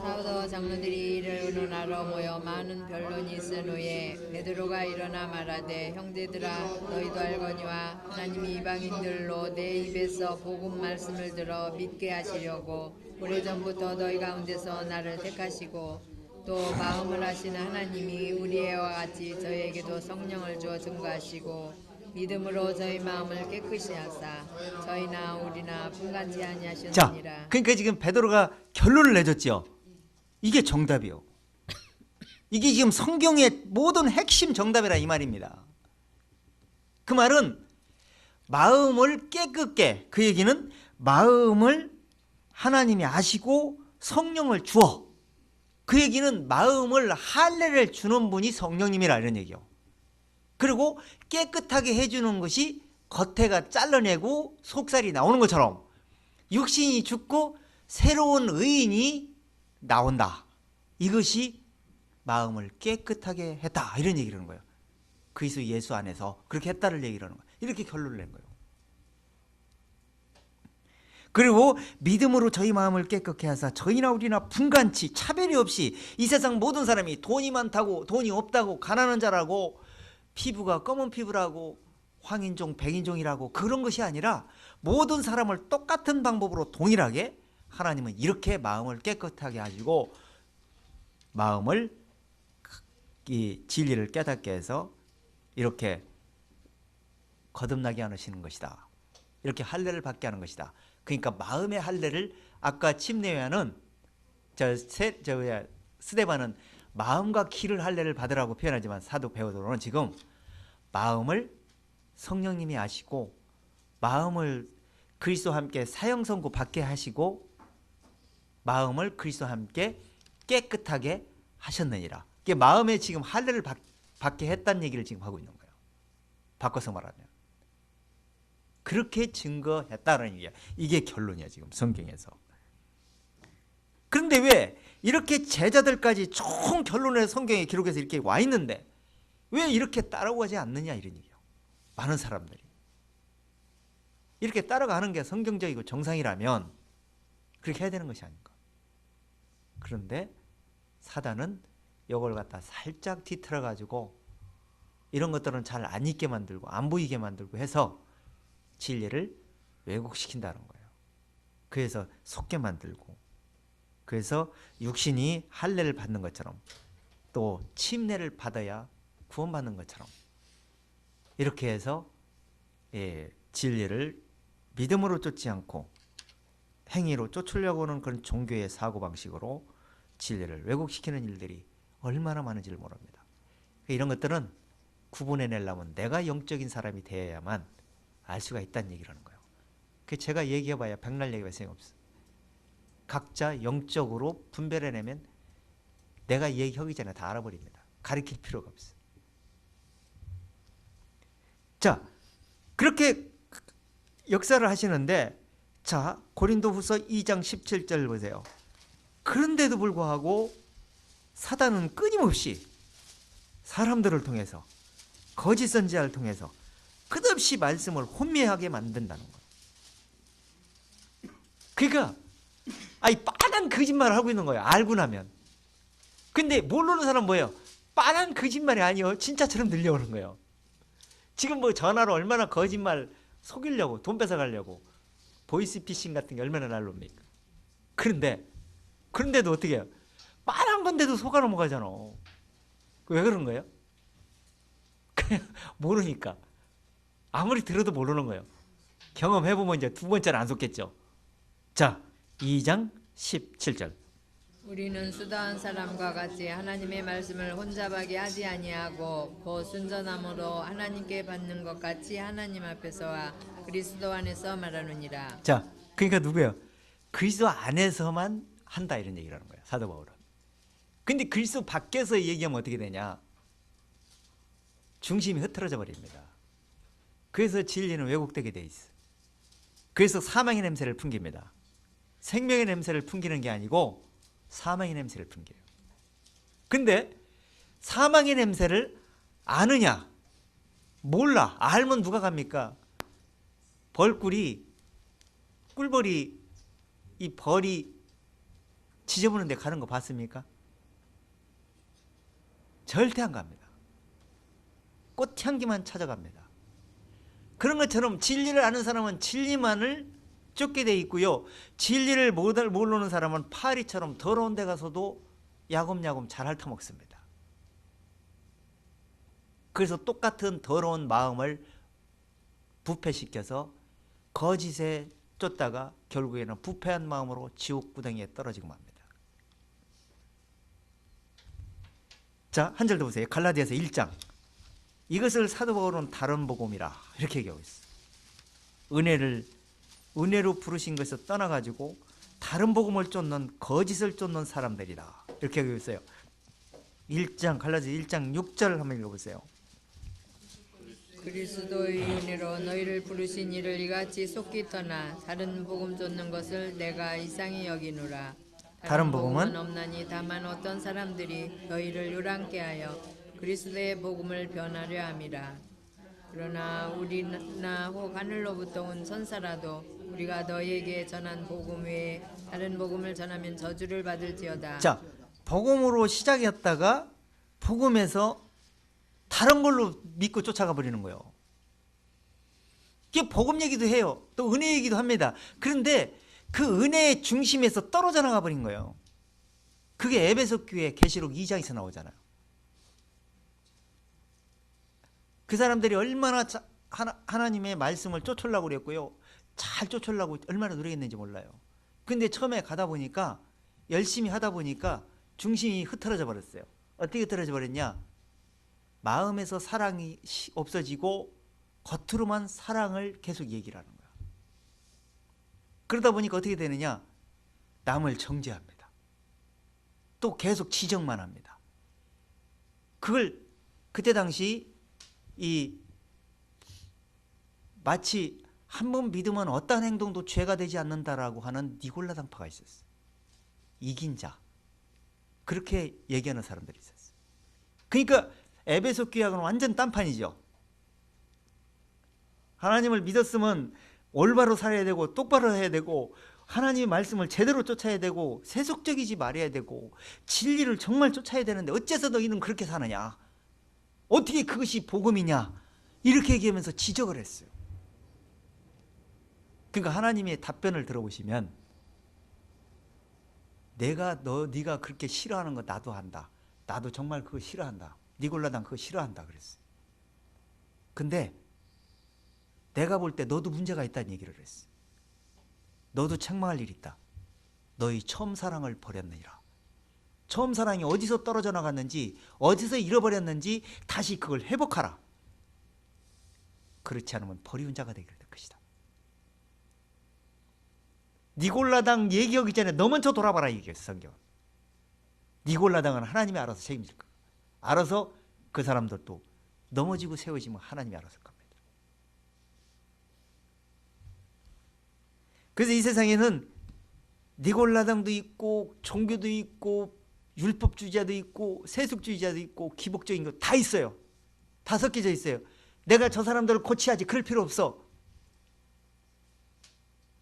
사도 장로들이 이를 의논하러 모여 많은 변론이 있은 후에 베드로가 일어나 말하되, 형제들아 너희도 알거니와 하나님이 이방인들로 내 입에서 복음 말씀을 들어 믿게 하시려고 오래전부터 너희 가운데서 나를 택하시고 또 마음을 하시는 하나님이 우리와 같이 저희에게도 성령을 주어 증거하시고 믿음으로 저희 마음을 깨끗이 하사 저희나 우리나 분간치 자, 아니하셨느니라. 그러니까 지금 베드로가 결론을 내줬죠. 이게 정답이요. 이게 지금 성경의 모든 핵심 정답이라 이 말입니다. 그 말은 마음을 깨끗게, 그 얘기는 마음을 하나님이 아시고 성령을 주어, 그 얘기는 마음을 할례를 주는 분이 성령님이라 이런 얘기요. 그리고 깨끗하게 해주는 것이 겉에가 잘라내고 속살이 나오는 것처럼 육신이 죽고 새로운 의인이 나온다. 이것이 마음을 깨끗하게 했다 이런 얘기를 하는 거예요. 그리스도 예수 안에서 그렇게 했다를 얘기를 하는 거예요. 이렇게 결론을 낸 거예요. 그리고 믿음으로 저희 마음을 깨끗게 하사 저희나 우리나 분간치 차별이 없이, 이 세상 모든 사람이 돈이 많다고 돈이 없다고 가난한 자라고 피부가 검은 피부라고 황인종 백인종이라고 그런 것이 아니라 모든 사람을 똑같은 방법으로 동일하게 하나님은 이렇게 마음을 깨끗하게 하시고 마음을 이 진리를 깨닫게 해서 이렇게 거듭나게 하시는 것이다. 이렇게 할례를 받게 하는 것이다. 그러니까 마음의 할례를, 아까 침례회는 스데반은 마음과 키를 할례를 받으라고 표현하지만 사도 베드로는 지금 마음을 성령님이 아시고 마음을 그리스도와 함께 사형선고 받게 하시고 마음을 그리스도와 함께 깨끗하게 하셨느니라. 이게 마음에 지금 할례를 받게 했다는 얘기를 지금 하고 있는 거예요. 바꿔서 말하면 그렇게 증거했다는 얘기야. 이게 결론이야 지금 성경에서. 그런데 왜 이렇게 제자들까지 총 결론을 성경에 기록해서 이렇게 와 있는데 왜 이렇게 따라오지 않느냐 이런 얘기예요. 많은 사람들이. 이렇게 따라가는 게 성경적이고 정상이라면 그렇게 해야 되는 것이 아닌가. 그런데 사단은 이걸 갖다 살짝 뒤틀어 가지고 이런 것들은 잘 안 읽게 만들고 안 보이게 만들고 해서 진리를 왜곡시킨다는 거예요. 그래서 속게 만들고, 그래서 육신이 할례를 받는 것처럼 또 침례를 받아야 구원받는 것처럼 이렇게 해서 진리를 믿음으로 쫓지 않고 행위로 쫓으려고 하는 그런 종교의 사고방식으로 진리를 왜곡시키는 일들이 얼마나 많은지를 모릅니다. 이런 것들은 구분해내려면 내가 영적인 사람이 되어야만 알 수가 있다는 얘기라는 거예요. 그 제가 얘기해봐야 백날 얘기할 생각 없어. 각자 영적으로 분별해내면 내가 얘기하기 전에 다 알아버립니다. 가르칠 필요가 없어. 자, 그렇게 역사를 하시는데, 자, 고린도후서 2장 17절 보세요. 그런데도 불구하고 사단은 끊임없이 사람들을 통해서, 거짓 선지자를 통해서 끝없이 말씀을 혼미하게 만든다는 거예요. 그러니까 빤한 거짓말을 하고 있는 거예요. 알고 나면. 근데 모르는 사람은 뭐예요? 빤한 거짓말이 아니에요. 진짜처럼 들려오는 거예요. 지금 뭐 전화로 얼마나 거짓말 속이려고, 돈 뺏어가려고 보이스피싱 같은 게 얼마나 날렵니까? 그런데도 어떻게 해요? 빤한 건데도 속아 넘어가잖아. 왜 그런 거예요? 그냥 모르니까. 아무리 들어도 모르는 거예요. 경험해보면 이제 두 번째는 안 속겠죠. 자, 2장 17절. 우리는 수다한 사람과 같이 하나님의 말씀을 혼잡하게 하지 아니하고 곧 순전함으로 하나님께 받는 것 같이 하나님 앞에서와 그리스도 안에서 말하느니라. 자, 그러니까 누구예요? 그리스도 안에서만 한다 이런 얘기라는 거예요. 사도 바울은. 근데 그리스도 밖에서 얘기하면 어떻게 되냐? 중심이 흐트러져 버립니다. 그래서 진리는 왜곡되게 돼 있어. 그래서 사망의 냄새를 풍깁니다. 생명의 냄새를 풍기는 게 아니고 사망의 냄새를 풍겨요. 근데 사망의 냄새를 아느냐? 몰라. 알면 누가 갑니까? 꿀벌이 이 벌이 지저분한 데 가는 거 봤습니까? 절대 안 갑니다. 꽃향기만 찾아갑니다. 그런 것처럼 진리를 아는 사람은 진리만을 쫓게 돼 있고요. 진리를 모르는 사람은 파리처럼 더러운 데 가서도 야곱야곱 잘 핥아먹습니다. 그래서 똑같은 더러운 마음을 부패시켜서 거짓에 쫓다가 결국에는 부패한 마음으로 지옥 구덩이에 떨어지고 맙니다. 자, 한 절 더 보세요. 갈라디아서 1장. 이것을 사도 바울은 다른 복음이라 이렇게 얘기하고 있어요. 은혜로 부르신 것에서 떠나가지고 다른 복음을 쫓는 거짓을 쫓는 사람들이다 이렇게 얘기하고 있어요. 1장 갈라디아 1장 6절 한번 읽어보세요. 그리스도의 은혜로 너희를 부르신 이를 이같이 속기 떠나 다른 복음 쫓는 것을 내가 이상히 여기노라. 다른 복음은 없나니 다만 어떤 사람들이 너희를 요란케 하여 그리스도의 복음을 변하려 함이라. 그러나 우리나 혹 하늘로부터 온 선사라도 우리가 너희에게 전한 복음 외에 다른 복음을 전하면 저주를 받을지어다. 자, 복음으로 시작했다가 복음에서 다른 걸로 믿고 쫓아가 버리는 거예요. 이게 복음 얘기도 해요. 또 은혜 얘기도 합니다. 그런데 그 은혜의 중심에서 떨어져 나가 버린 거예요. 그게 에베소 교회 계시록 2장에서 나오잖아요. 그 사람들이 얼마나 하나님의 말씀을 쫓으려고 그랬고요. 잘 쫓으려고 얼마나 노력했는지 몰라요. 근데 처음에 가다 보니까 열심히 하다 보니까 중심이 흐트러져 버렸어요. 어떻게 흐트러져 버렸냐? 마음에서 사랑이 없어지고 겉으로만 사랑을 계속 얘기를 하는 거야. 그러다 보니까 어떻게 되느냐? 남을 정죄합니다. 또 계속 지적만 합니다. 그걸 그때 당시 마치 한 번 믿으면 어떠한 행동도 죄가 되지 않는다라고 하는 니골라당파가 있었어요. 이긴 자. 그렇게 얘기하는 사람들이 있었어요. 그러니까 에베소 교회하고는 완전 딴판이죠. 하나님을 믿었으면 올바로 살아야 되고 똑바로 해야 되고 하나님의 말씀을 제대로 쫓아야 되고 세속적이지 말아야 되고 진리를 정말 쫓아야 되는데 어째서 너희는 그렇게 사느냐? 어떻게 그것이 복음이냐? 이렇게 얘기하면서 지적을 했어요. 그러니까 하나님의 답변을 들어보시면 네가 그렇게 싫어하는 거 나도 한다. 나도 정말 그거 싫어한다. 니골라당 그거 싫어한다 그랬어요. 근데 내가 볼 때 너도 문제가 있다는 얘기를 했어요. 너도 책망할 일이 있다. 너희 처음 사랑을 버렸느니라. 처음 사랑이 어디서 떨어져 나갔는지 어디서 잃어버렸는지 다시 그걸 회복하라. 그렇지 않으면 버리운 자가 되게 될 것이다. 니골라당 얘기하기 전에 너 먼저 돌아봐라 얘기했어 성경은. 니골라당은 하나님이 알아서 책임질 거야. 알아서 그 사람들도 넘어지고 세워지면 하나님이 알아서 할 겁니다. 그래서 이 세상에는 니골라당도 있고 종교도 있고 율법주의자도 있고 세속주의자도 있고 기복적인 거 다 있어요. 다 섞여져 있어요. 내가 저 사람들을 고쳐야지 그럴 필요 없어.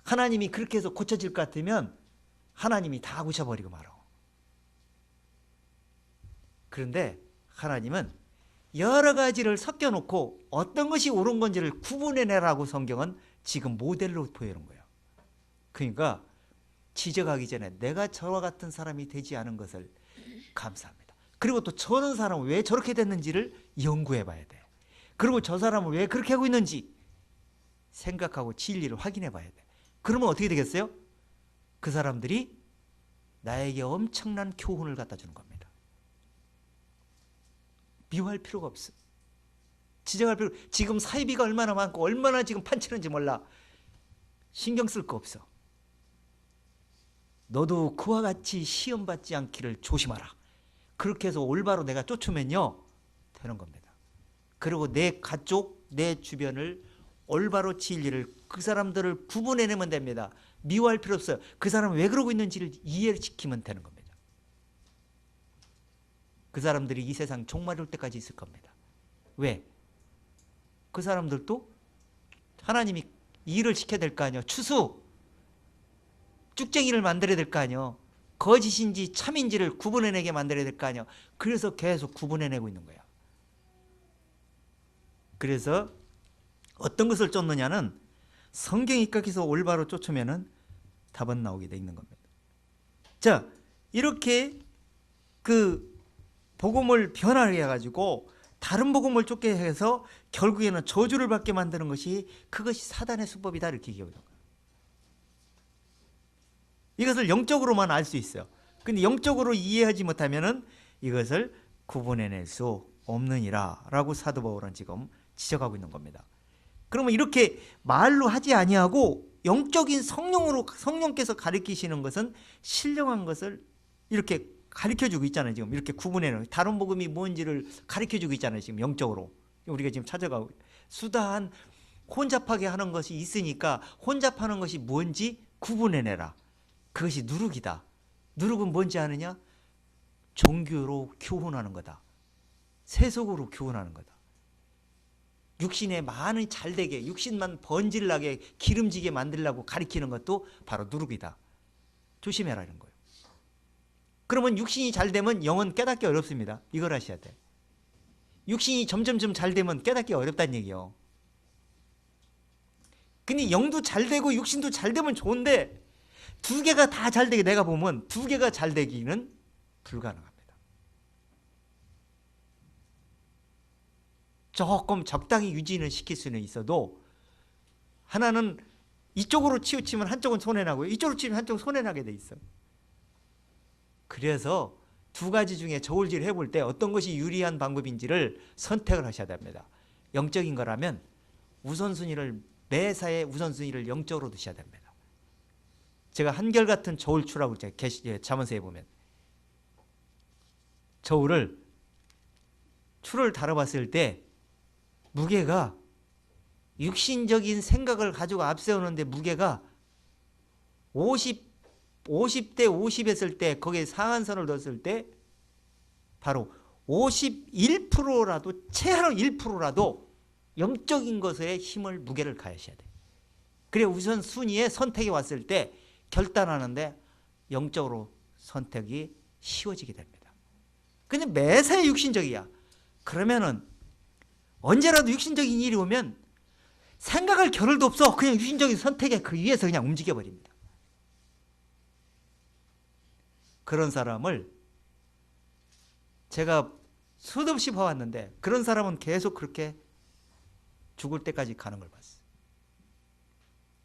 하나님이 그렇게 해서 고쳐질 것 같으면 하나님이 다 고쳐버리고 말아. 그런데 하나님은 여러 가지를 섞여놓고 어떤 것이 옳은 건지를 구분해내라고 성경은 지금 모델로 보여놓은 거예요. 그러니까 지적하기 전에 내가 저와 같은 사람이 되지 않은 것을 감사합니다. 그리고 또 저런 사람은 왜 저렇게 됐는지를 연구해 봐야 돼. 그리고 저 사람은 왜 그렇게 하고 있는지 생각하고 진리를 확인해 봐야 돼. 그러면 어떻게 되겠어요? 그 사람들이 나에게 엄청난 교훈을 갖다 주는 겁니다. 미워할 필요가 없어. 지적할 필요. 지금 사이비가 얼마나 많고 얼마나 지금 판치는지 몰라. 신경 쓸 거 없어. 너도 그와 같이 시험 받지 않기를 조심하라. 그렇게 해서 올바로 내가 쫓으면요 되는 겁니다. 그리고 내 가족, 내 주변을 올바로 진리를 그 사람들을 구분해내면 됩니다. 미워할 필요 없어요. 그 사람은 왜 그러고 있는지를 이해시키면 되는 겁니다. 그 사람들이 이 세상 종말일 때까지 있을 겁니다. 왜? 그 사람들도 하나님이 일을 시켜야 될 거 아니에요. 추수, 쭉쟁이를 만들어야 될 거 아니에요. 거짓인지 참인지를 구분해내게 만들어야 될 거 아니에요. 그래서 계속 구분해내고 있는 거예요. 그래서 어떤 것을 쫓느냐는 성경이 입각해서 올바로 쫓으면은 답은 나오게 돼 있는 겁니다. 자, 이렇게 그 복음을 변화하게 해가지고 다른 복음을 쫓게 해서 결국에는 저주를 받게 만드는 것이 그것이 사단의 수법이다 이렇게 얘기하는 거예요. 이것을 영적으로만 알 수 있어요. 근데 영적으로 이해하지 못하면은 이것을 구분해낼 수 없느니라 라고 사도 바울은 지금 지적하고 있는 겁니다. 그러면 이렇게 말로 하지 아니하고 영적인 성령으로 성령께서 가르치시는 것은 신령한 것을 이렇게 가르쳐주고 있잖아요. 지금 이렇게 구분해놓은 다른 복음이 뭔지를 가르쳐주고 있잖아요. 지금 영적으로 우리가 지금 찾아가고 수다한 혼잡하게 하는 것이 있으니까 혼잡하는 것이 뭔지 구분해내라. 그것이 누룩이다. 누룩은 뭔지 아느냐? 종교로 교훈하는 거다. 세속으로 교훈하는 거다. 육신에 많이 잘되게 육신만 번질나게 기름지게 만들려고 가리키는 것도 바로 누룩이다. 조심해라 이런 거예요. 그러면 육신이 잘되면 영은 깨닫기 어렵습니다. 이걸 아셔야 돼. 육신이 점점점 잘되면 깨닫기 어렵다는 얘기예요. 근데 영도 잘되고 육신도 잘되면 좋은데 두 개가 다 잘되게 내가 보면 두 개가 잘되기는 불가능합니다. 조금 적당히 유지는 시킬 수는 있어도 하나는 이쪽으로 치우치면 한쪽은 손해나고 이쪽으로 치우치면 한쪽은 손해나게 돼 있어. 그래서 두 가지 중에 저울질을 해볼 때 어떤 것이 유리한 방법인지를 선택을 하셔야 됩니다. 영적인 거라면 우선순위를 매사에 우선순위를 영적으로 두셔야 됩니다. 제가 한결같은 저울추라고 잠언서에 보면 저울을 추를 다뤄봤을 때 무게가 육신적인 생각을 가지고 앞세우는데 무게가 50대 50 했을 때 거기에 상한선을 넣었을 때 바로 51%라도 최하로 1%라도 영적인 것에 힘을 무게를 가하셔야 돼요. 그래 우선 순위에 선택이 왔을 때 결단하는데 영적으로 선택이 쉬워지게 됩니다. 근데 매사에 육신적이야. 그러면은 언제라도 육신적인 일이 오면 생각할 겨를도 없어. 그냥 육신적인 선택에 그 위에서 그냥 움직여 버립니다. 그런 사람을 제가 수도 없이 봐왔는데 그런 사람은 계속 그렇게 죽을 때까지 가는 걸 봤어요.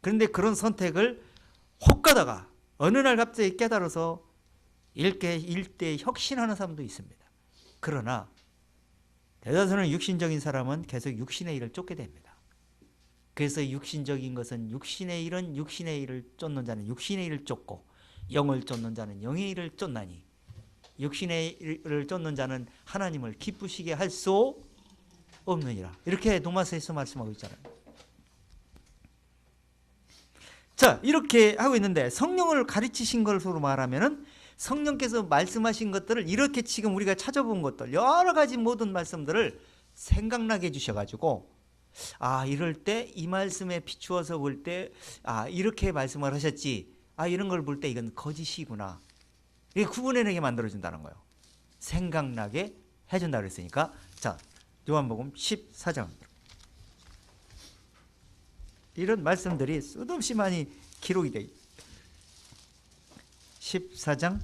그런데 그런 선택을 혹 가다가 어느 날 갑자기 깨달아서 일대에 혁신하는 사람도 있습니다. 그러나 대다수는 육신적인 사람은 계속 육신의 일을 쫓게 됩니다. 그래서 육신적인 것은 육신의 일은 육신의 일을 쫓는 자는 육신의 일을 쫓고 영을 쫓는 자는 영의 일을 쫓나니 육신의 일을 쫓는 자는 하나님을 기쁘시게 할 수 없느니라. 이렇게 로마서에서 말씀하고 있잖아요. 자, 이렇게 하고 있는데 성령을 가르치신 것으로 말하면은 성령께서 말씀하신 것들을 이렇게 지금 우리가 찾아본 것들 여러 가지 모든 말씀들을 생각나게 해주셔가지고 이럴 때 이 말씀에 비추어서 볼 때 이렇게 말씀을 하셨지 이런 걸 볼 때 이건 거짓이구나 이게 구분해내게 만들어준다는 거예요. 생각나게 해준다 그랬으니까 자 요한복음 14장 이런 말씀들이 수도 없이 많이 기록이 돼 있어요. 14장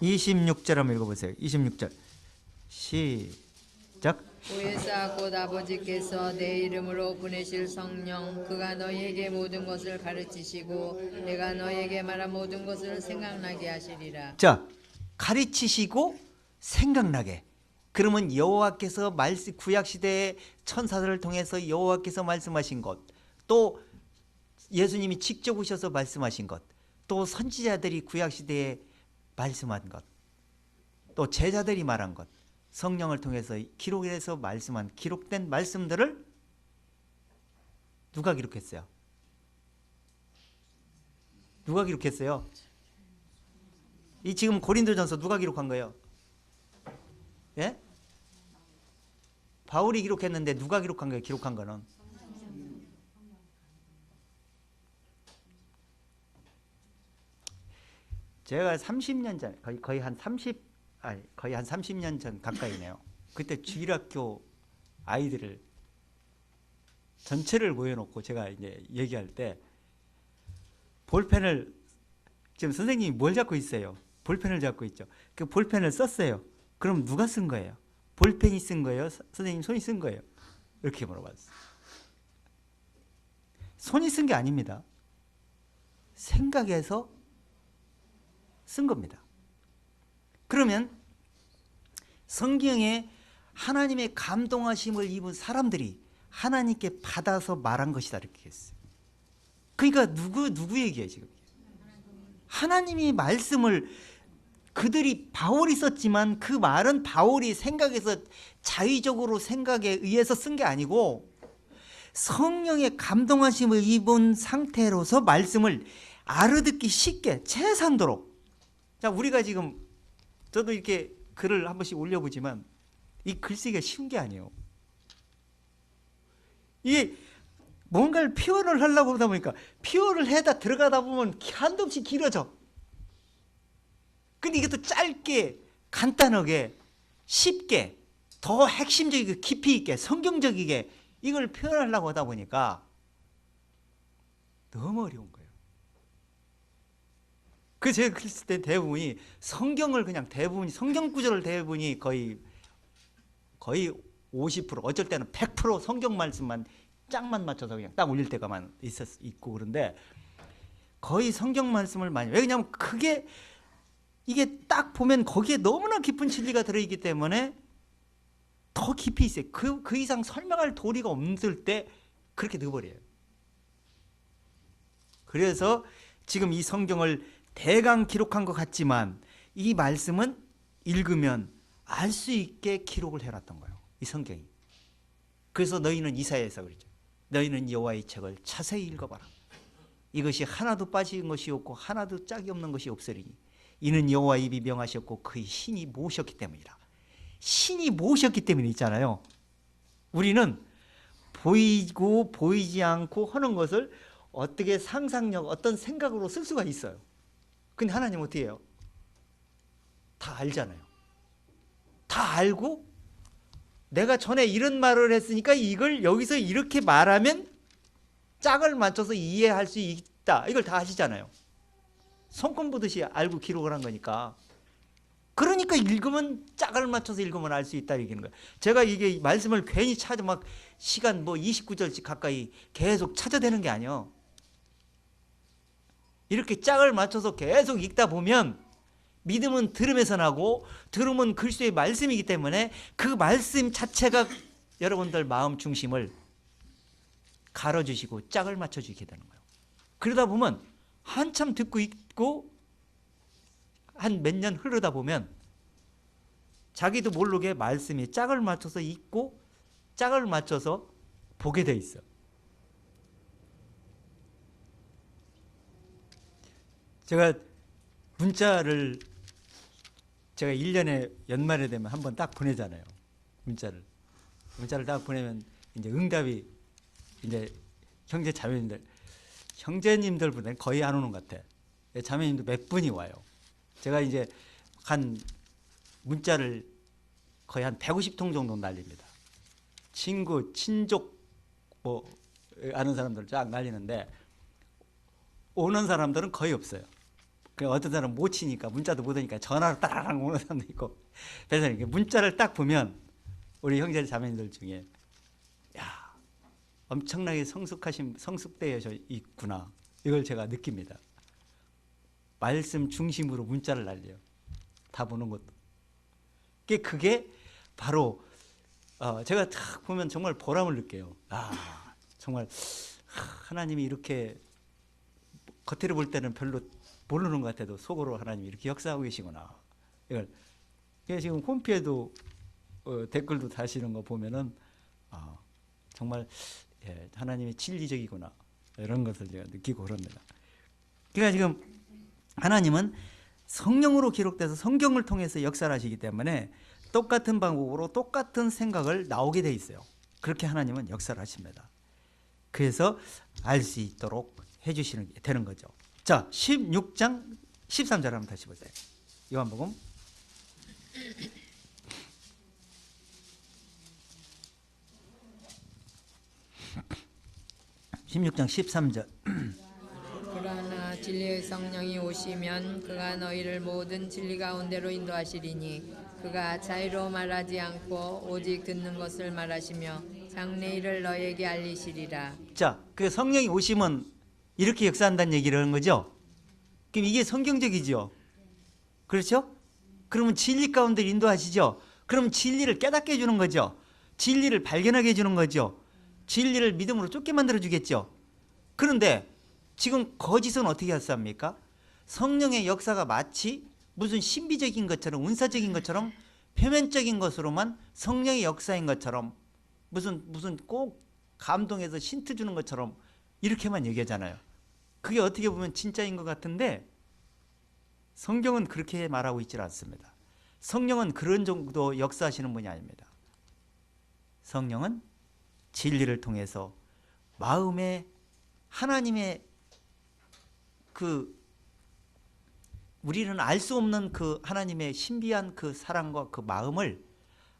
26절 한번 읽어보세요. 26절 시작. 보혜사 곧 아버지께서 내 이름으로 보내실 성령 그가 너희에게 모든 것을 가르치시고 내가 너희에게 말한 모든 것을 생각나게 하시리라. 자, 가르치시고 생각나게. 그러면 여호와께서 구약시대의 천사들을 통해서 여호와께서 말씀하신 것, 또 예수님이 직접 오셔서 말씀하신 것, 또 선지자들이 구약시대에 말씀한 것, 또 제자들이 말한 것, 성령을 통해서 기록해서 말씀한 기록된 말씀들을 누가 기록했어요? 누가 기록했어요? 이 지금 고린도전서 누가 기록한 거예요? 예? 바울이 기록했는데 누가 기록한 거예요? 기록한 거는 제가 30년 전 거의 한 30년 전 가까이네요. 그때 주일학교 아이들을 전체를 모여놓고 제가 이제 얘기할 때 볼펜을 지금 선생님이 뭘 잡고 있어요? 볼펜을 잡고 있죠. 그 볼펜을 썼어요. 그럼 누가 쓴 거예요? 볼펜이 쓴 거예요? 선생님 손이 쓴 거예요? 이렇게 물어봤어요. 손이 쓴 게 아닙니다. 생각해서 쓴 겁니다. 그러면 성경에 하나님의 감동하심을 입은 사람들이 하나님께 받아서 말한 것이다 이렇게 했어요. 그러니까 누구 얘기예요 지금? 하나님이 말씀을 그들이 바울이 썼지만 그 말은 바울이 생각해서 자의적으로 생각에 의해서 쓴 게 아니고 성령의 감동하심을 입은 상태로서 말씀을 알아듣기 쉽게 최상도록. 자, 우리가 지금 저도 이렇게 글을 한 번씩 올려보지만 이 글쓰기가 쉬운 게 아니에요. 이게 뭔가를 표현을 하려고 그러다 보니까 표현을 해다 들어가다 보면 한도 없이 길어져. 근데 이게 또 짧게 간단하게 쉽게 더 핵심적이고 깊이 있게 성경적이게 이걸 표현하려고 하다 보니까 너무 어려운 거예요. 그 제가 글쓸 때 대부분이 성경을 그냥 대부분이 성경 구절을 대부분이 거의 50% 어쩔 때는 100% 성경 말씀만 짝만 맞춰서 그냥 딱 올릴 때가만 있고 그런데 거의 성경 말씀을 많이 왜냐하면 이게 딱 보면 거기에 너무나 깊은 진리가 들어있기 때문에 더 깊이 있어요. 그 이상 설명할 도리가 없을 때 그렇게 넣어버려요. 그래서 지금 이 성경을 대강 기록한 것 같지만 이 말씀은 읽으면 알 수 있게 기록을 해놨던 거예요. 이 성경이. 그래서 너희는 이사야에서 그랬죠. 너희는 여호와의 책을 자세히 읽어봐라. 이것이 하나도 빠진 것이 없고 하나도 짝이 없는 것이 없으리니 이는 여호와 입이 명하셨고 그의 신이 모으셨기 때문이라. 신이 모으셨기 때문에 있잖아요. 우리는 보이고 보이지 않고 하는 것을 어떻게 상상력, 어떤 생각으로 쓸 수가 있어요. 근데 하나님 어떻게 해요? 다 알잖아요. 다 알고 내가 전에 이런 말을 했으니까 이걸 여기서 이렇게 말하면 짝을 맞춰서 이해할 수 있다. 이걸 다 아시잖아요. 손금 보듯이 알고 기록을 한 거니까. 그러니까 읽으면 짝을 맞춰서 읽으면 알 수 있다 얘기하는 거예요. 제가 이게 말씀을 괜히 찾아 막 시간 뭐 29절씩 가까이 계속 찾아대는 게 아니에요. 이렇게 짝을 맞춰서 계속 읽다 보면 믿음은 들음에서 나고 들음은 그리스도의 말씀이기 때문에 그 말씀 자체가 여러분들 마음 중심을 가려주시고 짝을 맞춰주게 되는 거예요. 그러다 보면 한참 듣고 있고 한 몇 년 흐르다 보면 자기도 모르게 말씀이 짝을 맞춰서 읽고 짝을 맞춰서 보게 돼 있어. 제가 문자를 제가 1년에 연말에 되면 한번 딱 보내잖아요. 문자를 딱 보내면 이제 응답이 이제 형제 형제님들보다는 거의 안 오는 것 같아. 자매님도 몇 분이 와요. 제가 이제 한 문자를 거의 한 150통 정도 날립니다. 친구, 친족 뭐 아는 사람들 쫙 날리는데 오는 사람들은 거의 없어요. 어떤 사람은 못 치니까 문자도 못 오니까 전화로 따라랑 오는 사람도 있고. 그래서 이렇게 문자를 딱 보면 우리 형제 자매님들 중에 야 엄청나게 성숙되어 있구나. 이걸 제가 느낍니다. 말씀 중심으로 문자를 날려요. 다 보는 것도. 그게 바로 제가 딱 보면 정말 보람을 느껴요. 정말 하나님이 이렇게 겉으로 볼 때는 별로 모르는 것 같아도 속으로 하나님이 이렇게 역사하고 계시구나. 이걸 지금 홈피에도 댓글도 다시는 거 보면은 정말 하나님이 진리적이구나 이런 것을 제가 느끼고 그럽니다. 그러니까 지금 하나님은 성령으로 기록돼서 성경을 통해서 역사를 하시기 때문에 똑같은 방법으로 똑같은 생각을 나오게 돼 있어요. 그렇게 하나님은 역사를 하십니다. 그래서 알 수 있도록 해주시는 게 되는 거죠. 자, 16장 13절 한번 다시 보세요. 요한복음 16장 13절. 그러나 진리의 성령이 오시면 그가 너희를 모든 진리 가운데로 인도하시리니 그가 자의로 말하지 않고 오직 듣는 것을 말하시며 장래일을 너희에게 알리시리라. 자, 그 성령이 오시면 이렇게 역사한다는 얘기를 하는 거죠. 그럼 이게 성경적이죠. 그렇죠? 그러면 진리 가운데 인도하시죠. 그럼 진리를 깨닫게 해주는 거죠. 진리를 발견하게 해주는 거죠. 진리를 믿음으로 쫓게 만들어 주겠죠. 그런데 지금 거짓은 어떻게 했습니까? 성령의 역사가 마치 무슨 신비적인 것처럼 운사적인 것처럼 표면적인 것으로만 성령의 역사인 것처럼 무슨 꼭 감동해서 힌트 주는 것처럼 이렇게만 얘기하잖아요. 그게 어떻게 보면 진짜인 것 같은데 성경은 그렇게 말하고 있지 않습니다. 성령은 그런 정도 역사하시는 분이 아닙니다. 성령은 진리를 통해서 마음에 하나님의 우리는 알 수 없는 그 하나님의 신비한 그 사랑과 그 마음을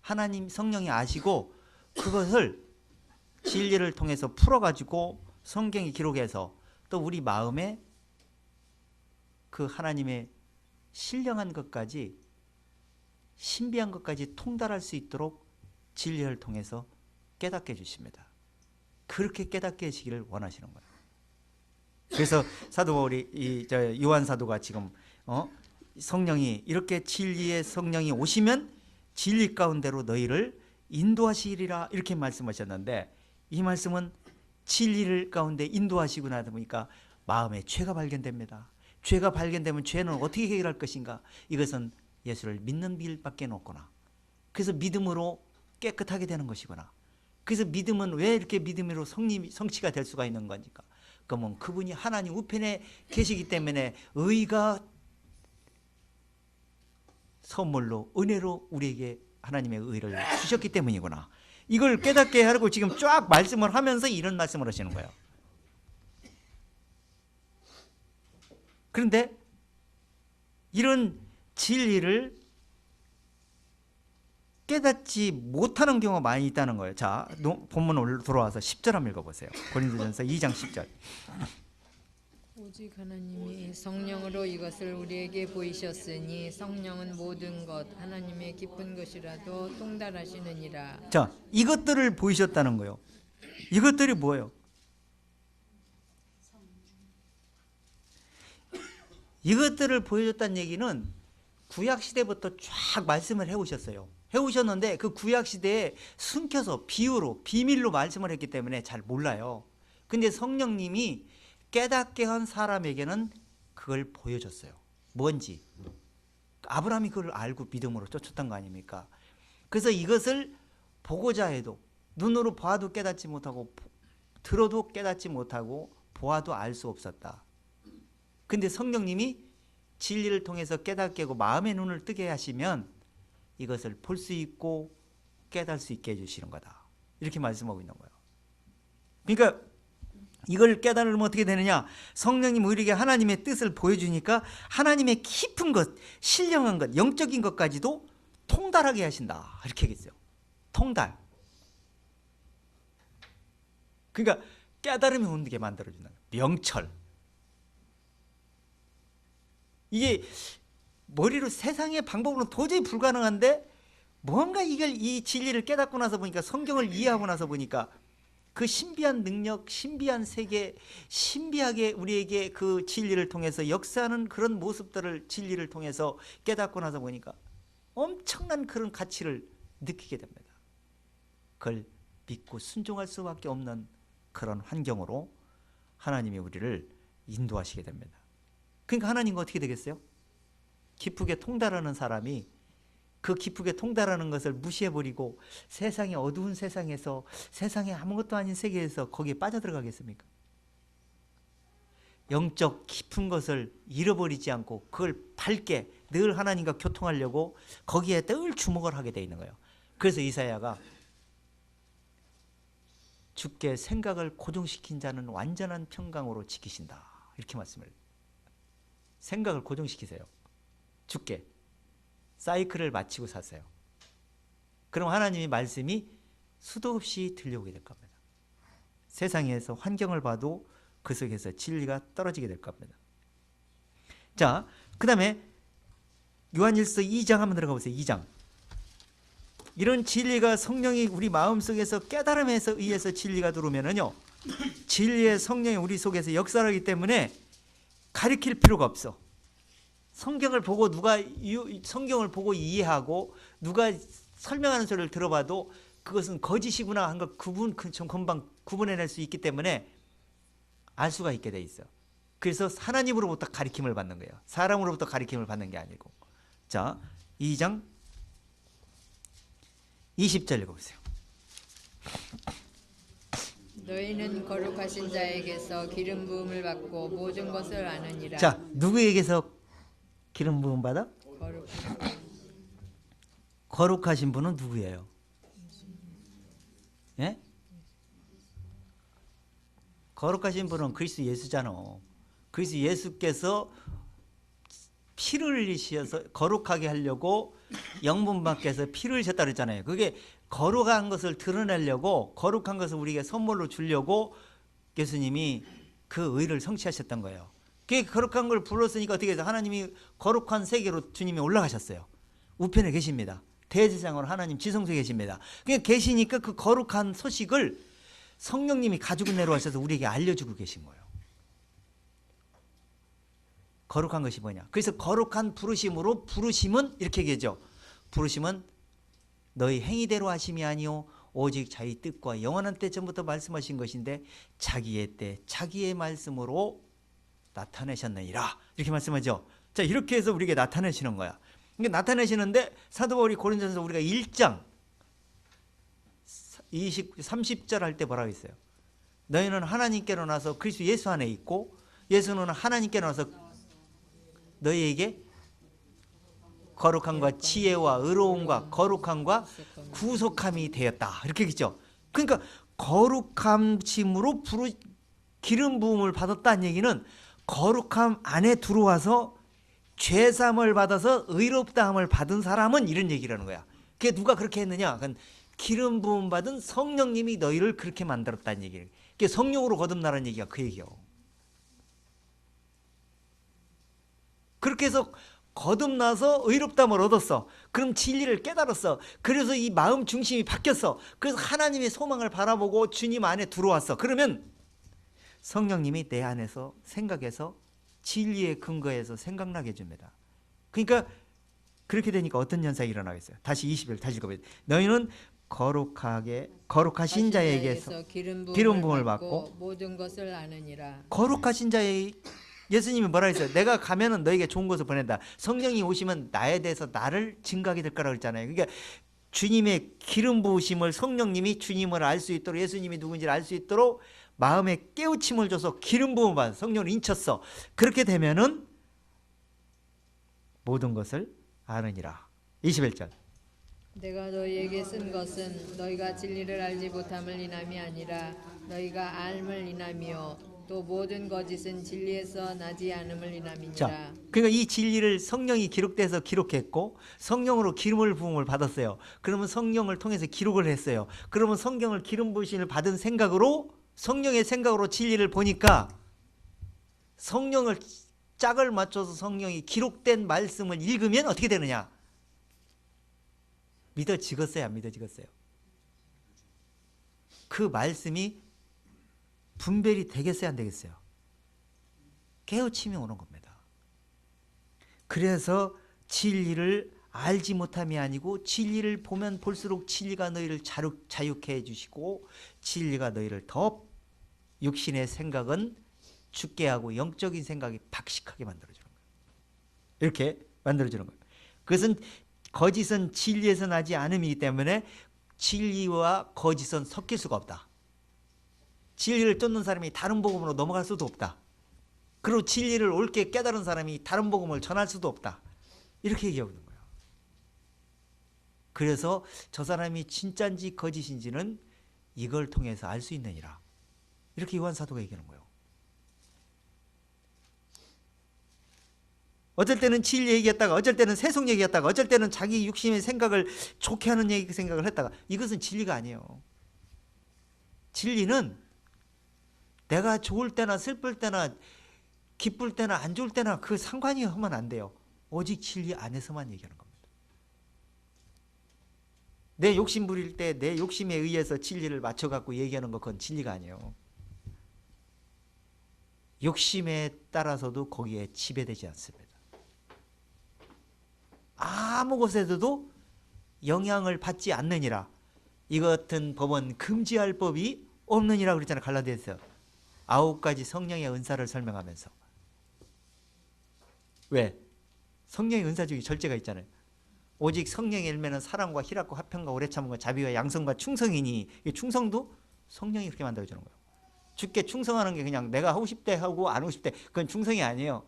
하나님 성령이 아시고 그것을 진리를 통해서 풀어가지고 성경이 기록해서 또 우리 마음에 그 하나님의 신령한 것까지 신비한 것까지 통달할 수 있도록 진리를 통해서 깨닫게 해주십니다. 그렇게 깨닫게 해주시기를 원하시는 거예요. 그래서 사도 바울이 요한 사도가 지금 성령이 이렇게 진리의 성령이 오시면 진리 가운데로 너희를 인도하시리라 이렇게 말씀하셨는데 이 말씀은 진리를 가운데 인도하시고 나다 보니까 마음에 죄가 발견됩니다. 죄가 발견되면 죄는 어떻게 해결할 것인가? 이것은 예수를 믿는 길밖에 없구나. 그래서 믿음으로 깨끗하게 되는 것이구나. 그래서 믿음은 왜 이렇게 믿음으로 성취가 될 수가 있는 거니까? 그러면 그분이 하나님 우편에 계시기 때문에 의가 선물로 은혜로 우리에게 하나님의 의를 주셨기 때문이구나. 이걸 깨닫게 하려고 지금 쫙 말씀을 하면서 이런 말씀을 하시는 거예요. 그런데 이런 진리를 깨닫지 못하는 경우가 많이 있다는 거예요. 자, 본문으로 돌아와서 10절 한번 읽어보세요. 고린도전서 2장 10절. 오직 하나님이 성령으로 이것을 우리에게 보이셨으니 성령은 모든 것 하나님의 깊은 것이라도 통달하시느니라. 자, 이것들을 보이셨다는 거예요. 이것들이 뭐예요? 이것들을 보여줬다는 얘기는 구약 시대부터 쫙 말씀을 해오셨어요. 해오셨는데 그 구약 시대에 숨겨서 비유로 비밀로 말씀을 했기 때문에 잘 몰라요. 근데 성령님이 깨닫게 한 사람에게는 그걸 보여줬어요. 뭔지. 아브라함이 그걸 알고 믿음으로 쫓았던 거 아닙니까? 그래서 이것을 보고자 해도 눈으로 봐도 깨닫지 못하고 들어도 깨닫지 못하고 보아도 알 수 없었다. 근데 성령님이 진리를 통해서 깨닫게 하고 마음의 눈을 뜨게 하시면 이것을 볼 수 있고 깨달을 수 있게 해주시는 거다. 이렇게 말씀하고 있는 거예요. 그러니까 이걸 깨달으면 어떻게 되느냐? 성령님 우리에게 하나님의 뜻을 보여주니까 하나님의 깊은 것, 신령한 것, 영적인 것까지도 통달하게 하신다. 이렇게 얘기했어요. 통달. 그러니까 깨달음이 오게 만들어준다. 명철. 이게 머리로 세상의 방법으로는 도저히 불가능한데 뭔가 이 진리를 깨닫고 나서 보니까 성경을 이해하고 나서 보니까 그 신비한 능력, 신비한 세계, 신비하게 우리에게 그 진리를 통해서 역사하는 그런 모습들을 진리를 통해서 깨닫고 나서 보니까 엄청난 그런 가치를 느끼게 됩니다. 그걸 믿고 순종할 수밖에 없는 그런 환경으로 하나님이 우리를 인도하시게 됩니다. 그러니까 하나님과 어떻게 되겠어요? 기쁘게 통달하는 사람이 그 기쁘게 통달하는 것을 무시해버리고 세상의 어두운 세상에서 세상에 아무것도 아닌 세계에서 거기에 빠져들어가겠습니까? 영적 깊은 것을 잃어버리지 않고 그걸 밝게 늘 하나님과 교통하려고 거기에 늘 주목을 하게 돼 있는 거예요. 그래서 이사야가 주께 생각을 고정시킨 자는 완전한 평강으로 지키신다. 이렇게 말씀을 해요. 생각을 고정시키세요. 주께 사이클을 마치고 사세요. 그럼 하나님의 말씀이 수도 없이 들려오게 될 겁니다. 세상에서 환경을 봐도 그 속에서 진리가 떨어지게 될 겁니다. 자, 그 다음에 요한일서 2장 한번 들어가 보세요. 2장. 이런 진리가 성령이 우리 마음속에서 깨달음에 의해서 진리가 들어오면은요, 진리의 성령이 우리 속에서 역사하기 때문에 가리킬 필요가 없어. 성경을 보고 성경을 보고 이해하고 누가 설명하는 소리를 들어봐도 그것은 거짓이구나 한 걸 금방 구분해낼 수 있기 때문에 알 수가 있게 돼 있어. 그래서 하나님으로부터 가리킴을 받는 거예요. 사람으로부터 가리킴을 받는 게 아니고. 자, 2장 20절 읽어보세요. 너희는 거룩하신 자에게서 기름 부음을 받고 모든 것을 아느니라. 자, 누구에게서 기름 부음 받아? 거룩하신 분은 누구예요? 예? 거룩하신 분은 그리스도 예수잖아. 그리스도 예수께서 피를 흘리셔서 거룩하게 하려고 영분 밖에서 피를 흘리셨다 그랬잖아요. 그게 거룩한 것을 드러내려고, 거룩한 것을 우리에게 선물로 주려고 예수님이 그 의를 성취하셨던 거예요. 그 거룩한 걸 불렀으니까 어떻게 해서 하나님이 거룩한 세계로 주님이 올라가셨어요. 우편에 계십니다. 대제사장으로 하나님 지성소에 계십니다. 그냥 계시니까 그 거룩한 소식을 성령님이 가지고 내려와셔서 우리에게 알려주고 계신 거예요. 거룩한 것이 뭐냐? 그래서 거룩한 부르심으로, 부르심은 이렇게 얘기하죠. 부르심은 너희 행위대로 하심이 아니요 오직 자기 뜻과 영원한 때 전부터 말씀하신 것인데 자기의 때 자기의 말씀으로 나타내셨느니라. 이렇게 말씀하죠. 자, 이렇게 해서 우리에게 나타내시는 거야. 그러니까 나타내시는데 사도 바울이 고린도전서 우리가 1장 30절 할 때 뭐라고 했어요? 너희는 하나님께로 나서 그리스도 예수 안에 있고 예수는 하나님께로 나서 너희에게 거룩함과 지혜와 의로움과 거룩함과 구속함이 되었다. 이렇게 했죠. 그러니까 거룩함심으로 기름 부음을 받았다는 얘기는 거룩함 안에 들어와서 죄사함을 받아서 의롭다함을 받은 사람은 이런 얘기라는 거야. 그게 누가 그렇게 했느냐? 그건 기름 부음 받은 성령님이 너희를 그렇게 만들었다는 얘기예요. 그게 성령으로 거듭나라는 얘기가 그 얘기예요. 그렇게 해서 거듭나서 의롭다함을 얻었어. 그럼 진리를 깨달았어. 그래서 이 마음 중심이 바뀌었어. 그래서 하나님의 소망을 바라보고 주님 안에 들어왔어. 그러면 성령님이 내 안에서 생각해서 진리의 근거에서 생각나게 해줍니다. 그러니까 그렇게 되니까 어떤 현상이 일어나겠어요? 다시 20일 다시 읽어봐요. 너희는 거룩하신 자에게서 기름 부음을 받고 모든 것을 아느니라. 거룩하신 자의 예수님이 뭐라 했어요? 내가 가면은 너에게 좋은 것을 보낸다. 성령이 오시면 나에 대해서 나를 증거하게 될 거라고 했잖아요. 그러니까 주님의 기름 부으심을 성령님이 주님을 알 수 있도록 예수님이 누군지를 알 수 있도록 마음에 깨우침을 줘서 기름 부음을 받아 성령을 인쳤어. 그렇게 되면은 모든 것을 아느니라. 21절. 내가 너희에게 쓴 것은 너희가 진리를 알지 못함을 인함이 아니라 너희가 알을 인함이요 또 모든 거짓은 진리에서 나지 않음을 인함이니라. 자, 그러니까 이 진리를 성령이 기록돼서 기록했고 성령으로 기름을 부음을 받았어요. 그러면 성령을 통해서 기록을 했어요. 그러면 성경을 기름 부으심을 받은 생각으로 성령의 생각으로 진리를 보니까 성령을 짝을 맞춰서 성령이 기록된 말씀을 읽으면 어떻게 되느냐? 믿어지겠어요? 안 믿어지겠어요? 그 말씀이 분별이 되겠어요? 안 되겠어요? 깨우침이 오는 겁니다. 그래서 진리를 알지 못함이 아니고 진리를 보면 볼수록 진리가 너희를 자유케 해주시고 진리가 너희를 더 육신의 생각은 죽게 하고 영적인 생각이 박식하게 만들어주는 거예요. 이렇게 만들어주는 거예요. 그것은 거짓은 진리에서 나지 않음이기 때문에 진리와 거짓은 섞일 수가 없다. 진리를 쫓는 사람이 다른 복음으로 넘어갈 수도 없다. 그리고 진리를 옳게 깨달은 사람이 다른 복음을 전할 수도 없다. 이렇게 얘기하고 있는 거예요. 그래서 저 사람이 진짜인지 거짓인지는 이걸 통해서 알 수 있느니라. 이렇게 요한 사도가 얘기하는 거예요. 어쩔 때는 진리 얘기했다가 어쩔 때는 세속 얘기했다가 어쩔 때는 자기 육신의 생각을 좋게 하는 생각을 했다가 이것은 진리가 아니에요. 진리는 내가 좋을 때나 슬플 때나 기쁠 때나 안 좋을 때나 그 상관이 하면 안 돼요. 오직 진리 안에서만 얘기하는 겁니다. 내 욕심 부릴 때 내 욕심에 의해서 진리를 맞춰갖고 얘기하는 것 그건 진리가 아니에요. 욕심에 따라서도 거기에 지배되지 않습니다. 아무 곳에서도 영향을 받지 않느니라. 이 같은 법은 금지할 법이 없느니라 그랬잖아요. 갈라디아서 9가지 성령의 은사를 설명하면서. 왜? 성령의 은사 중에 절제가 있잖아요. 오직 성령의 열매는 사랑과 희락과 화평과 오래 참음과 자비와 양성과 충성이니 이 충성도 성령이 그렇게 만들어주는 거예요. 주께 충성하는 게 그냥 내가 하고 싶대 하고 안 하고 싶대 그건 충성이 아니에요.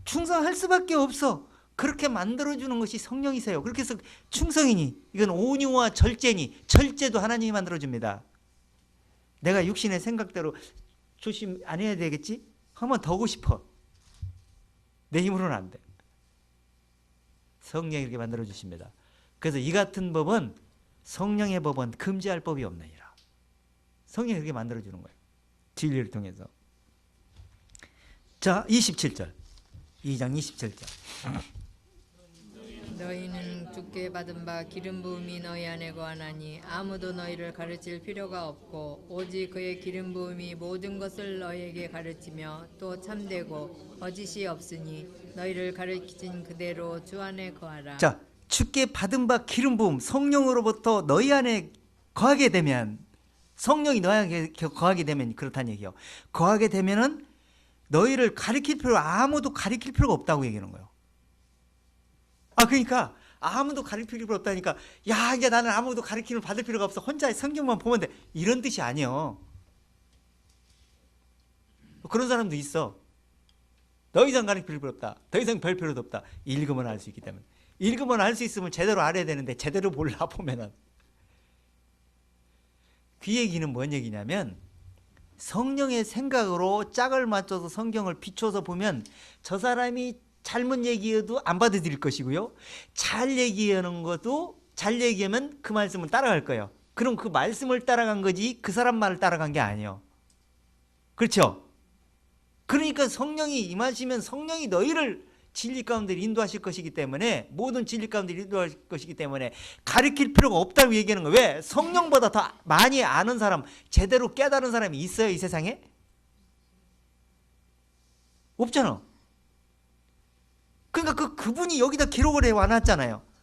충성할 수밖에 없어. 그렇게 만들어주는 것이 성령이세요. 그렇게 해서 충성이니 이건 온유와 절제니 절제도 하나님이 만들어줍니다. 내가 육신의 생각대로 조심 안 해야 되겠지? 하면 더 하고 싶어. 내 힘으로는 안 돼. 성령이 이렇게 만들어주십니다. 그래서 이 같은 법은 성령의 법은 금지할 법이 없느니라. 성령이 이렇게 만들어주는 거예요. 진리를 통해서. 자, 27절. 2장 27절. 너희는 주께 받은 바 기름 부음이 너희 안에 거하나니 아무도 너희를 가르칠 필요가 없고 오직 그의 기름 부음이 모든 것을 너희에게 가르치며 또 참되고 거짓이 없으니 너희를 가르친 그대로 주 안에 거하라. 자, 주께 받은 바 기름 부음 성령으로부터 너희 안에 거하게 되면 성령이 너희 안에 거하게 되면 그렇다는 얘기예요. 거하게 되면은 너희를 가르칠 필요 아무도 가르칠 필요가 없다고 얘기하는 거예요. 그러니까 아무도 가르칠 필요가 없다니까 야 이제 나는 아무도 가르침을 받을 필요가 없어 혼자 성경만 보면 돼 이런 뜻이 아니요. 그런 사람도 있어. 더 이상 가르칠 필요 없다. 더 이상 별 필요도 없다. 읽으면 알 수 있기 때문에. 읽으면 알 수 있으면 제대로 알아야 되는데 제대로 몰라 보면은. 그 얘기는 뭔 얘기냐면 성령의 생각으로 짝을 맞춰서 성경을 비춰서 보면 저 사람이 잘못 얘기해도 안 받아들일 것이고요. 잘 얘기하는 것도 잘 얘기하면 그 말씀을 따라갈 거예요. 그럼 그 말씀을 따라간 거지 그 사람 말을 따라간 게 아니에요. 그렇죠? 그러니까 성령이 임하시면 성령이 너희를 진리 가운데 인도하실 것이기 때문에 모든 진리 가운데 인도하실 것이기 때문에 가르칠 필요가 없다고 얘기하는 거예요. 왜? 성령보다 더 많이 아는 사람, 제대로 깨달은 사람이 있어요, 이 세상에? 없잖아. 그러니까 그분이 여기다 기록을 해 와놨잖아요.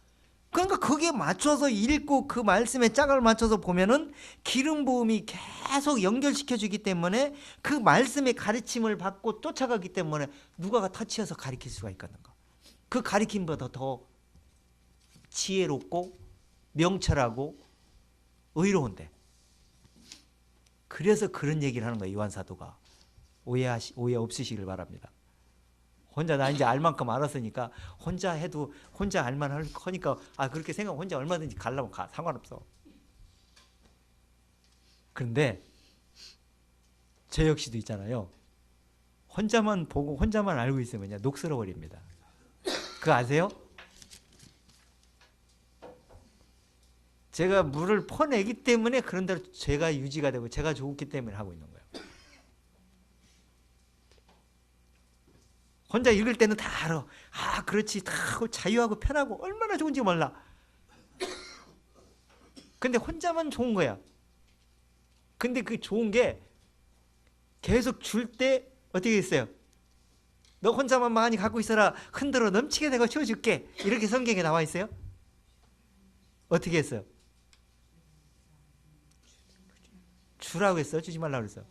그러니까 거기에 맞춰서 읽고 그 말씀에 짝을 맞춰서 보면은 기름 부음이 계속 연결시켜 주기 때문에 그 말씀의 가르침을 받고 쫓아가기 때문에 누가가 터치해서 가르칠 수가 있겠는가. 그 가르침보다 더 지혜롭고 명철하고 의로운데. 그래서 그런 얘기를 하는 거예요, 요한 사도가. 오해 없으시길 바랍니다. 혼자 나 이제 알 만큼 알았으니까 혼자 해도 혼자 알만 하니까 그렇게 생각 혼자 얼마든지 가려면 가 상관없어. 그런데 저 역시도 있잖아요. 혼자만 보고 혼자만 알고 있으면 녹슬어 버립니다. 그거 아세요? 제가 물을 퍼내기 때문에 그런 대로 제가 유지가 되고 제가 좋기 때문에 하고 있는 거예요. 혼자 읽을 때는 다 알아. 그렇지. 다 자유하고 편하고 얼마나 좋은지 몰라. 근데 혼자만 좋은 거야. 근데 그 좋은 게 계속 줄 때 어떻게 했어요? 너 혼자만 많이 갖고 있어라. 흔들어 넘치게 내가 채워줄게. 이렇게 성경에 나와 있어요? 어떻게 했어요? 주라고 했어요? 주지 말라고 그랬어요?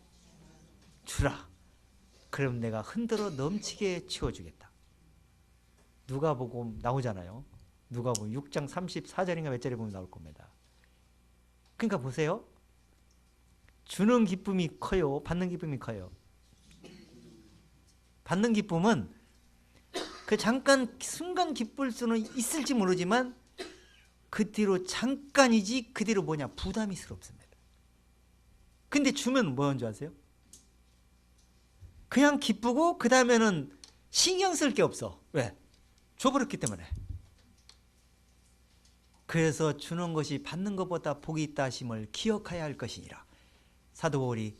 주라. 그럼 내가 흔들어 넘치게 채워주겠다. 누가복음 나오잖아요. 누가복음 6장 34절인가 몇 절에 보면 나올 겁니다. 그러니까 보세요. 주는 기쁨이 커요? 받는 기쁨이 커요? 받는 기쁨은 그 잠깐 순간 기쁠 수는 있을지 모르지만 그 뒤로 잠깐이지 그 뒤로 뭐냐 부담이스럽습니다. 근데 주면 뭐인 줄 아세요? 그냥 기쁘고 그 다음에는 신경 쓸 게 없어. 왜? 줘버렸기 때문에. 그래서 주는 것이 받는 것보다 복이 있다 하심을 기억해야 할 것이니라. 사도 바울이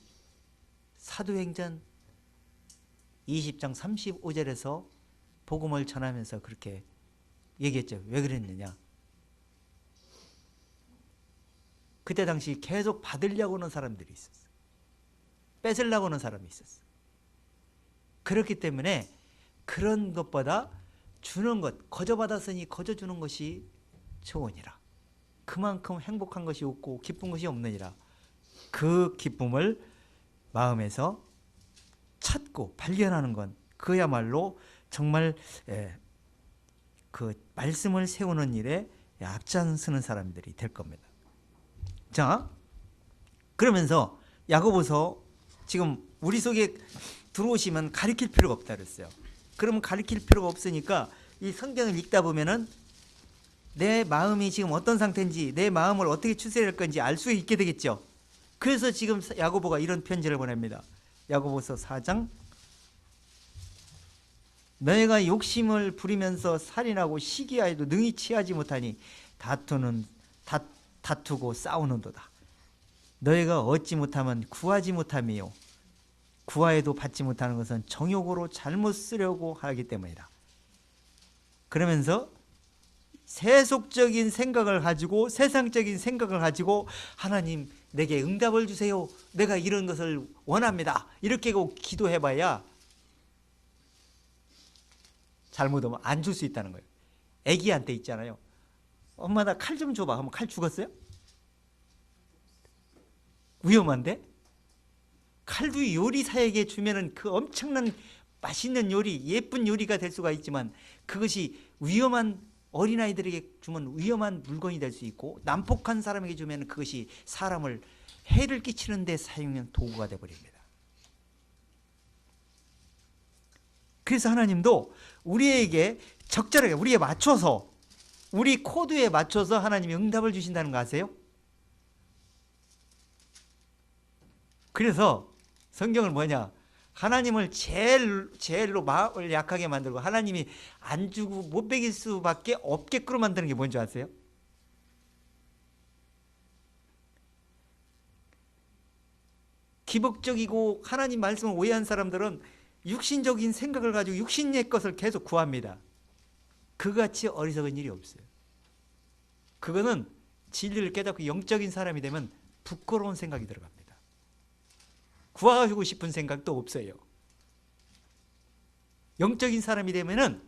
사도행전 20장 35절에서 복음을 전하면서 그렇게 얘기했죠. 왜 그랬느냐? 그때 당시 계속 받으려고 하는 사람들이 있었어. 뺏으려고 하는 사람이 있었어. 그렇기 때문에 그런 것보다 주는 것, 거저 받았으니 거저 주는 것이 좋으니라. 그만큼 행복한 것이 없고 기쁜 것이 없느니라. 그 기쁨을 마음에서 찾고 발견하는 건 그야말로 정말 그 말씀을 세우는 일에 앞장서는 사람들이 될 겁니다. 자, 그러면서 야고보서 지금 우리 속에 들어오시면 가르칠 필요가 없다 그랬어요. 그러면 가르칠 필요가 없으니까 이 성경을 읽다 보면은 내 마음이 지금 어떤 상태인지 내 마음을 어떻게 추스릴 건지 알 수 있게 되겠죠. 그래서 지금 야고보가 이런 편지를 보냅니다. 야고보서 4장 너희가 욕심을 부리면서 살인하고 시기하여도 능히 취하지 못하니 다투고 싸우는도다. 너희가 얻지 못하면 구하지 못함이요 구하여도 받지 못하는 것은 정욕으로 잘못 쓰려고 하기 때문이다. 그러면서 세속적인 생각을 가지고 세상적인 생각을 가지고 하나님 내게 응답을 주세요. 내가 이런 것을 원합니다. 이렇게 기도해봐야 잘못하면 안 줄 수 있다는 거예요. 애기한테 있잖아요. 엄마 나 칼 좀 줘봐. 하면 칼 죽었어요? 위험한데? 칼도 요리사에게 주면은 그 엄청난 맛있는 요리, 예쁜 요리가 될 수가 있지만 그것이 위험한 어린아이들에게 주면 위험한 물건이 될 수 있고 난폭한 사람에게 주면 그것이 사람을 해를 끼치는 데 사용한 도구가 되어버립니다. 그래서 하나님도 우리에게 적절하게 우리에 맞춰서 우리 코드에 맞춰서 하나님이 응답을 주신다는 거 아세요? 그래서 성경을 뭐냐? 하나님을 제일로 마음을 약하게 만들고 하나님이 안 주고 못 베길 수밖에 없게끔 만드는 게 뭔지 아세요? 기복적이고 하나님 말씀을 오해한 사람들은 육신적인 생각을 가지고 육신의 것을 계속 구합니다. 그같이 어리석은 일이 없어요. 그거는 진리를 깨닫고 영적인 사람이 되면 부끄러운 생각이 들어갑니다. 구하고 싶은 생각도 없어요. 영적인 사람이 되면은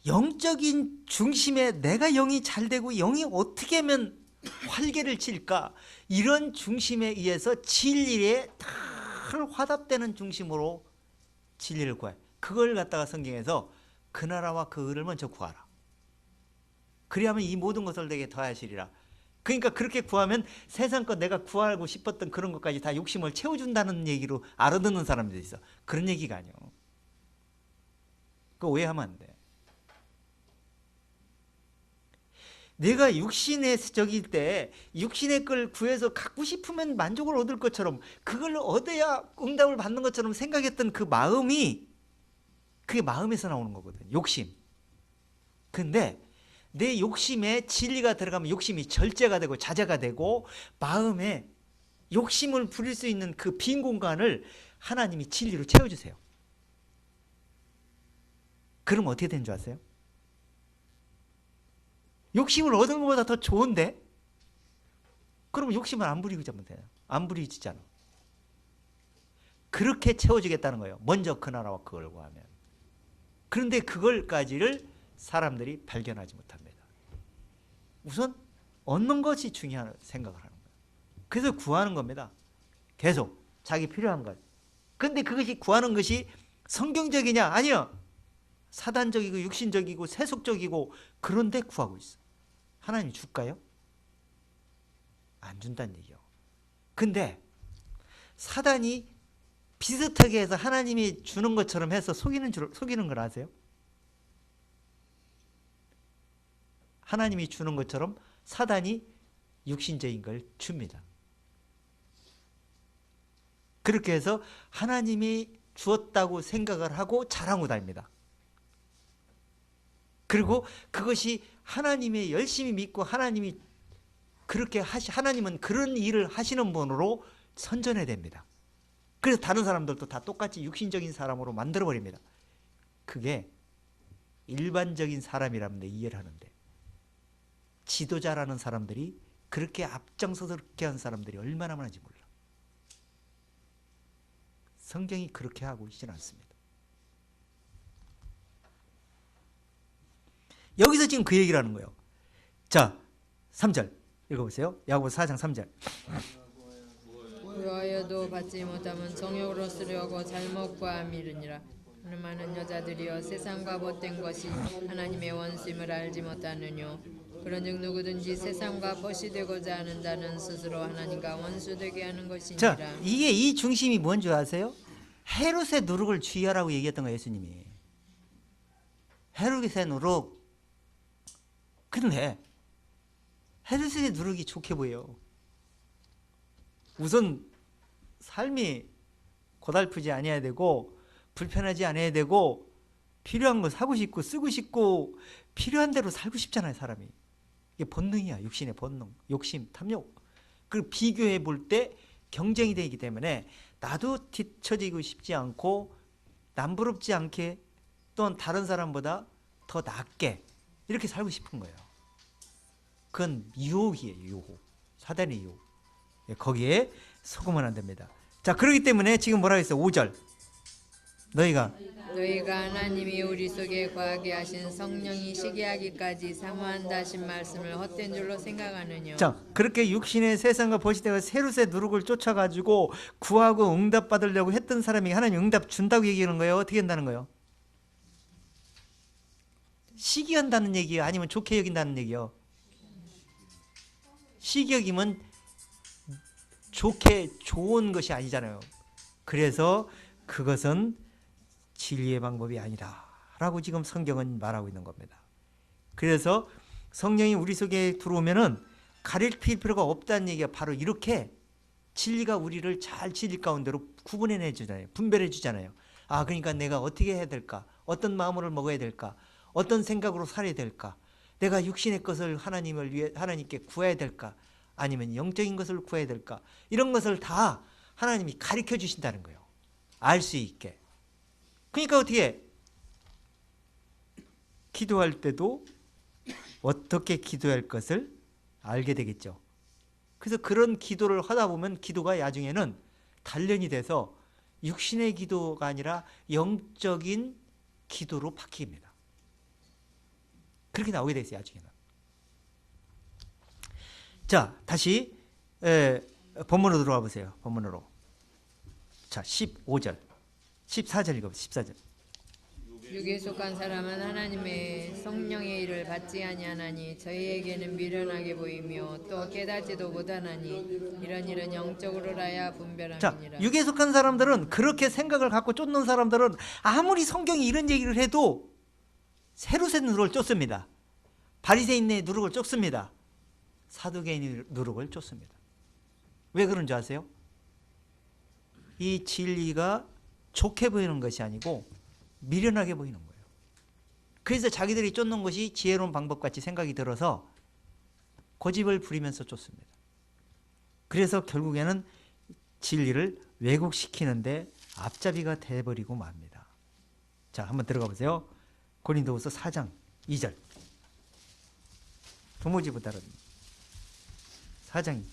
영적인 중심에 내가 영이 잘 되고 영이 어떻게 하면 활개를 칠까, 이런 중심에 의해서 진리에 다 화답되는 중심으로 진리를 구해. 그걸 갖다가 성경에서 그 나라와 그 의를 먼저 구하라. 그리하면 이 모든 것을 내게 더하시리라. 그러니까 그렇게 구하면 세상껏 내가 구하고 싶었던 그런 것까지 다 욕심을 채워준다는 얘기로 알아듣는 사람들이 있어. 그런 얘기가 아니요. 그거 오해하면 안 돼. 내가 육신의 적일 때 육신의 걸 구해서 갖고 싶으면 만족을 얻을 것처럼, 그걸 얻어야 응답을 받는 것처럼 생각했던 그 마음이, 그게 마음에서 나오는 거거든. 욕심. 근데 내 욕심에 진리가 들어가면 욕심이 절제가 되고 자제가 되고, 마음에 욕심을 부릴 수 있는 그 빈 공간을 하나님이 진리로 채워주세요. 그럼 어떻게 되는 줄 아세요? 욕심을 얻은 것보다 더 좋은데? 그럼 욕심을 안 부리고 돼요. 안 부리지잖아. 그렇게 채워주겠다는 거예요. 먼저 그 나라와 그걸 구하면. 그런데 그걸까지를 사람들이 발견하지 못합니다. 우선 얻는 것이 중요한 생각을 하는 거예요. 그래서 구하는 겁니다. 계속 자기 필요한 것. 근데 그것이 구하는 것이 성경적이냐? 아니요. 사단적이고 육신적이고 세속적이고, 그런데 구하고 있어. 하나님 줄까요? 안 준다는 얘기요. 근데 사단이 비슷하게 해서 하나님이 주는 것처럼 해서 속이는 걸 아세요? 하나님이 주는 것처럼 사단이 육신적인 걸 줍니다. 그렇게 해서 하나님이 주었다고 생각을 하고 자랑하고 다닙니다. 그리고 그것이 하나님의 열심히 믿고 하나님이 그렇게 하나님은 그런 일을 하시는 분으로 선전해야 됩니다. 그래서 다른 사람들도 다 똑같이 육신적인 사람으로 만들어버립니다. 그게 일반적인 사람이라면 이해를 하는데, 지도자라는 사람들이 그렇게 앞장서서 그렇게 한 사람들이 얼마나 많은지 몰라. 성경이 그렇게 하고 있지는 않습니다. 여기서 지금 그 얘기를 하는 거예요. 자, 3절 읽어보세요. 야고보서 4장 3절. 그하여도 받지 못하면 정욕으로 쓰려고 잘못 구함이르니라. 많은 여자들이여 세상과 벗된 것이 하나님의 원수임을 알지 못하느뇨. 그런즉 누구든지 세상과 벗이 되고자 하는다는 스스로 하나님과 원수되게 하는 것이니라. 자, 이게 이 중심이 뭔지 아세요? 헤롯의 누룩을 주의하라고 얘기했던 거예요, 예수님이. 헤롯의 누룩. 근데 헤롯의 누룩이 좋게 보여요. 우선 삶이 고달프지 않아야 되고 불편하지 않아야 되고 필요한 거 사고 싶고 쓰고 싶고 필요한 대로 살고 싶잖아요, 사람이. 이게 본능이야, 육신의 본능, 욕심, 탐욕. 그걸 비교해 볼 때 경쟁이 되기 때문에 나도 뒤처지고 싶지 않고 남부럽지 않게 또한 다른 사람보다 더 낫게 이렇게 살고 싶은 거예요. 그건 유혹이에요, 유혹. 사단의 유혹. 거기에 속으면 안 됩니다. 자, 그렇기 때문에 지금 뭐라고 했어요? 5절. 너희가 하나님이 우리 속에 거하게 하신 성령이 시기하기까지 사모한다 하신 말씀을 헛된 줄로 생각하느뇨. 자, 그렇게 육신의 세상과 벗이되어 헤롯의 누룩을 쫓아가지고 구하고 응답 받으려고 했던 사람이 하나님 응답 준다고 얘기하는 거예요? 어떻게 한다는 거예요? 시기한다는 얘기예요? 아니면 좋게 여긴다는 얘기예요? 시기 여기면 좋게 좋은 것이 아니잖아요. 그래서 그것은 진리의 방법이 아니다 라고 지금 성경은 말하고 있는 겁니다. 그래서 성령이 우리 속에 들어오면은 가릴 필요가 없다는 얘기가 바로 이렇게 진리가 우리를 잘 진리 가운데로 구분해 주잖아요. 분별해 주잖아요. 아, 그러니까 내가 어떻게 해야 될까? 어떤 마음으로 먹어야 될까? 어떤 생각으로 살아야 될까? 내가 육신의 것을 하나님을 위해 하나님께 구해야 될까? 아니면 영적인 것을 구해야 될까? 이런 것을 다 하나님이 가르쳐 주신다는 거예요. 알 수 있게. 그러니까 어떻게 기도할 때도 어떻게 기도해야 할 것을 알게 되겠죠. 그래서 그런 기도를 하다 보면 기도가 나중에는 단련이 돼서 육신의 기도가 아니라 영적인 기도로 바뀝니다. 그렇게 나오게 돼 있어요, 나중에는. 자, 다시 본문으로 들어와 보세요. 본문으로. 자, 15절. 14절 읽어보세요. 14절. 육에 속한 사람은 하나님의 성령의 일을 받지 아니하나니 저희에게는 미련하게 보이며 또 깨닫지도 못하나니 이런 일은 영적으로라야 자, 분별함이니라. 육에 속한 사람들은 그렇게 생각을 갖고 쫓는 사람들은 아무리 성경이 이런 얘기를 해도 세루새 누룩을 쫓습니다. 바리새인의 누룩을 쫓습니다. 사두개인의 누룩을 쫓습니다. 왜 그런 줄 아세요? 이 진리가 좋게 보이는 것이 아니고 미련하게 보이는 거예요. 그래서 자기들이 쫓는 것이 지혜로운 방법같이 생각이 들어서 고집을 부리면서 쫓습니다. 그래서 결국에는 진리를 왜곡시키는데 앞잡이가 돼버리고 맙니다. 자, 한번 들어가 보세요. 고린도후서 4장 2절. 도무지보다는 4장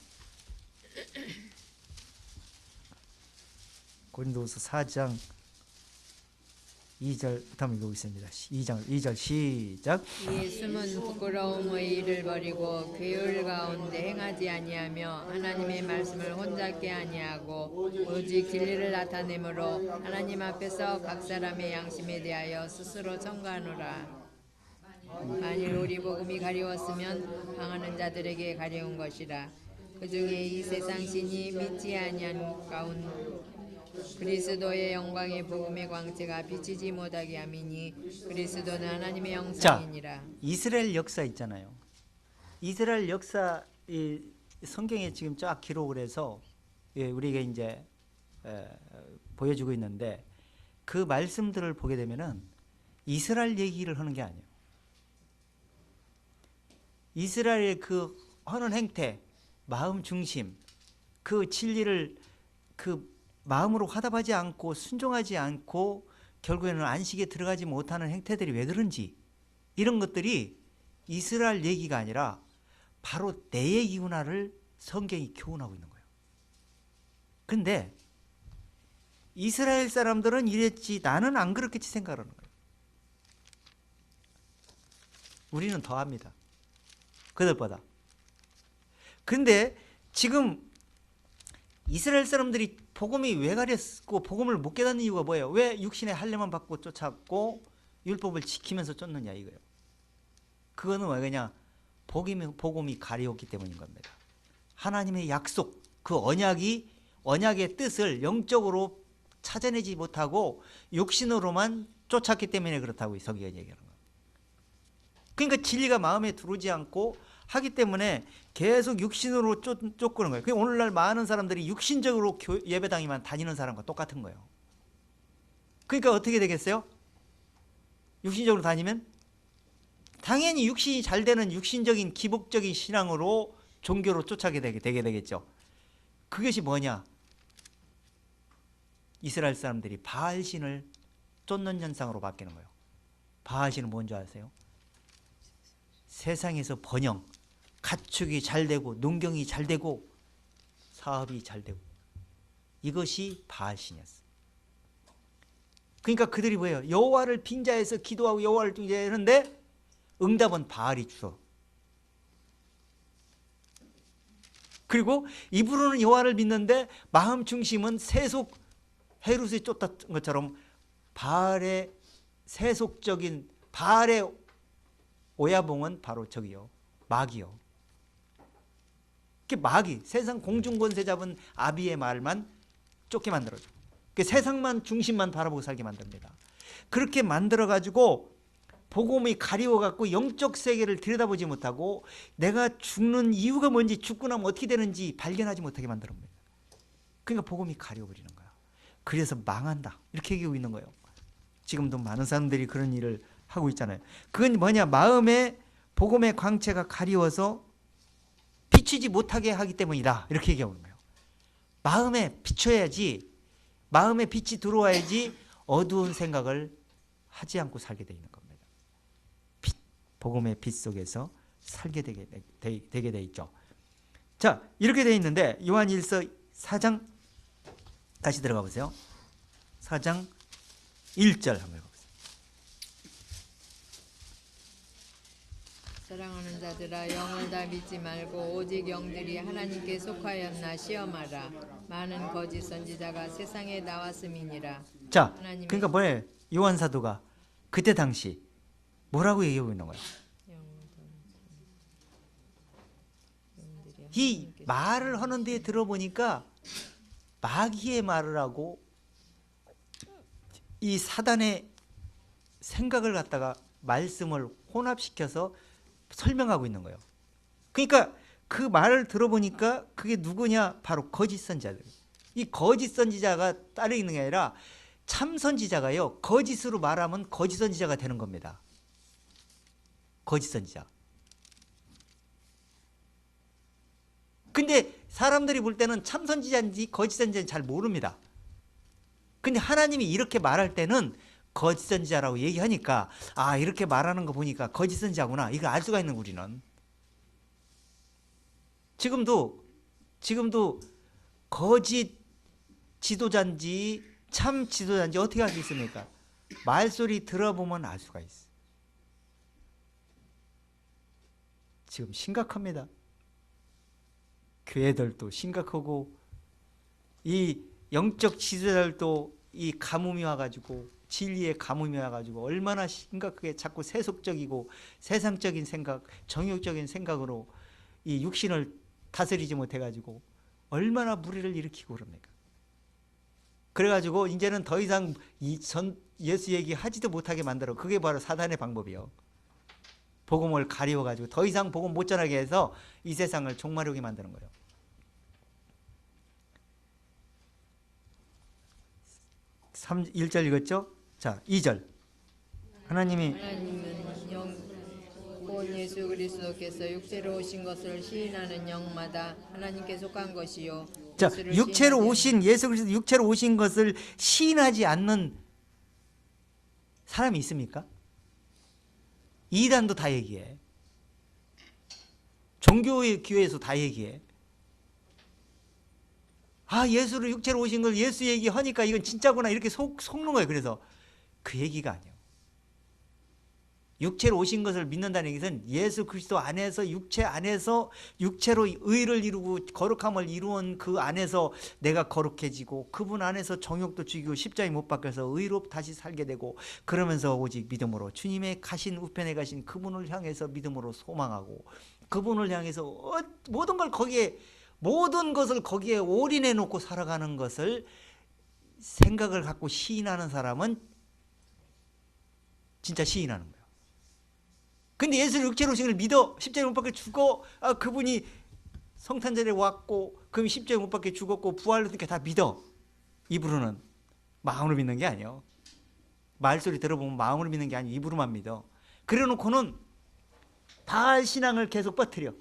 고린도후서 4장 2절부터 한번 읽어보겠습니다. 2절 시작. 이에 숨은 부끄러움의 일을 버리고 괴율 가운데 행하지 아니하며 하나님의 말씀을 혼잡게 아니하고 오직 진리를 나타내므로 하나님 앞에서 각 사람의 양심에 대하여 스스로 청구하노라. 만일 우리 복음이 가리웠으면 당하는 자들에게 가려운 것이라. 그 중에 이 세상 신이 믿지 아니한 가운 그리스도의 영광의 복음의 광채가 비치지 못하게 함이니 그리스도는 하나님의 영상이니라. 이스라엘 역사 있잖아요. 이스라엘 역사 이 성경에 지금 쫙 기록을 해서 우리에게 이제 보여주고 있는데 그 말씀들을 보게 되면은 이스라엘 얘기를 하는 게 아니에요. 이스라엘의 그 하는 행태, 마음 중심, 그 진리를 그 마음으로 화답하지 않고 순종하지 않고 결국에는 안식에 들어가지 못하는 행태들이 왜 그런지 이런 것들이 이스라엘 얘기가 아니라 바로 내 얘기구나를 성경이 교훈하고 있는 거예요. 그런데 이스라엘 사람들은 이랬지 나는 안 그렇겠지 생각하는 거예요. 우리는 더합니다. 그들보다. 그런데 지금 이스라엘 사람들이 복음이 왜 가렸고 복음을 못 깨닫는 이유가 뭐예요? 왜 육신의 할례만 받고 쫓았고 율법을 지키면서 쫓느냐 이거예요. 그거는 왜 그냥 복음이 가려웠기 때문인 겁니다. 하나님의 약속, 그 언약의 뜻을 영적으로 찾아내지 못하고 육신으로만 쫓았기 때문에 그렇다고 성경이 얘기하는 거예요. 그러니까 진리가 마음에 들어오지 않고 하기 때문에 계속 육신으로 쫓고는 거예요. 그러니까 오늘날 많은 사람들이 육신적으로 예배당에만 다니는 사람과 똑같은 거예요. 그러니까 어떻게 되겠어요? 육신적으로 다니면 당연히 육신이 잘 되는 육신적인 기복적인 신앙으로 종교로 쫓아게 되게 되겠죠. 그것이 뭐냐? 이스라엘 사람들이 바알신을 쫓는 현상으로 바뀌는 거예요. 바알신은 뭔지 아세요? 세상에서 번영, 가축이 잘 되고 농경이 잘 되고 사업이 잘 되고 이것이 바알신이었어요. 그러니까 그들이 뭐예요? 여호와를 빙자해서 기도하고 여호와를 빙자하는데 응답은 바알이 주어. 그리고 입으로는 여호와를 믿는데 마음 중심은 세속 헤롯에 쫓았던 것처럼 바알의 세속적인 바알의 오야봉은 바로 저기요, 마귀요. 그 마귀, 세상 공중권세 잡은 아비의 말만 쫓게 만들어줘. 그 세상만 중심만 바라보고 살게 만듭니다. 그렇게 만들어 가지고 복음이 가리워 갖고 영적 세계를 들여다보지 못하고 내가 죽는 이유가 뭔지, 죽고 나면 어떻게 되는지 발견하지 못하게 만들어버립니다. 그러니까 복음이 가려버리는 거야. 그래서 망한다, 이렇게 얘기하고 있는 거예요. 지금도 많은 사람들이 그런 일을 하고 있잖아요. 그건 뭐냐, 마음에 복음의 광채가 가리워서 비추지 못하게 하기 때문이다, 이렇게 얘기하고 있는 거예요. 마음에 비춰야지, 마음에 빛이 들어와야지 어두운 생각을 하지 않고 살게 되어 있는 겁니다. 복음의 빛 속에서 살게 되게 돼 있죠. 자, 이렇게 되어 있는데 요한일서 4장 다시 들어가 보세요. 4장 1절 한번 해보세요. 사랑하는 자들아, 영을 다 믿지 말고 오직 영들이 하나님께 속하였나 시험하라. 많은 거짓 선지자가 세상에 나왔음이니라. 자, 하나님의 그러니까 뭐예요? 요한 사도가 그때 당시 뭐라고 얘기하고 있는 거예요? 이 말을 하는 데에 들어보니까 마귀의 말을 하고 이 사단의 생각을 갖다가 말씀을 혼합시켜서 설명하고 있는 거예요. 그러니까 그 말을 들어보니까 그게 누구냐? 바로 거짓 선지자들. 이 거짓 선지자가 따로 있는 게 아니라 참 선지자가요, 거짓으로 말하면 거짓 선지자가 되는 겁니다. 거짓 선지자. 근데 사람들이 볼 때는 참 선지자인지 거짓 선지자인지 잘 모릅니다. 근데 하나님이 이렇게 말할 때는 거짓 선지자라고 얘기하니까, 아, 이렇게 말하는 거 보니까 거짓 선지자구나, 이걸 알 수가 있는, 우리는. 지금도 거짓 지도자인지 참 지도자인지 어떻게 알 수 있습니까? 말소리 들어보면 알 수가 있어. 지금 심각합니다. 교회들도 심각하고 이 영적 지도자들도 이 가뭄이 와가지고, 진리의 가뭄이 와가지고 얼마나 심각하게 자꾸 세속적이고 세상적인 생각, 정욕적인 생각으로 이 육신을 다스리지 못해가지고 얼마나 무리를 일으키고 그럽니까? 그래가지고 이제는 더 이상 예수 얘기 하지도 못하게 만들어. 그게 바로 사단의 방법이요. 복음을 가리워가지고 더 이상 복음 못 전하게 해서 이 세상을 종말하게 만드는 거예요. 1절 읽었죠? 자, 2절. 하나님은 곧 예수 그리스도께서 육체로 오신 것을 시인하는 영마다 하나님께 속한 것이요. 자, 예수를 육체로 시인하지 오신 예수 그리스도 육체로 오신 것을 시인하지 않는 사람이 있습니까? 이단도 다 얘기해. 종교의 교회에서 다 얘기해. 아, 예수를 육체로 오신 걸 예수 얘기하니까 이건 진짜구나, 이렇게 속는 거예요. 그래서 그 얘기가 아니에요. 육체로 오신 것을 믿는다는 얘기는 예수 그리스도 안에서, 육체 안에서 육체로 의를 이루고 거룩함을 이루은 그 안에서 내가 거룩해지고, 그분 안에서 정욕도 죽이고 십자가에 못 박혀서 의로 다시 살게 되고, 그러면서 오직 믿음으로 주님의 가신 우편에 가신 그분을 향해서 믿음으로 소망하고, 그분을 향해서 모든 것을 거기에 올인해 놓고 살아가는 것을 생각을 갖고 시인하는 사람은 진짜 시인하는 거예요. 근데 예수를 육체로 오신 걸 믿어, 십자가에 못 박혀 죽어, 아, 그분이 성탄절에 왔고, 그럼 십자가에 못 박혀 죽었고 부활했으니까 다 믿어. 입으로는. 마음으로 믿는 게 아니에요. 말소리 들어보면 마음으로 믿는 게 아니고 입으로만 믿어. 그래 놓고는 바알 신앙을 계속 퍼뜨려.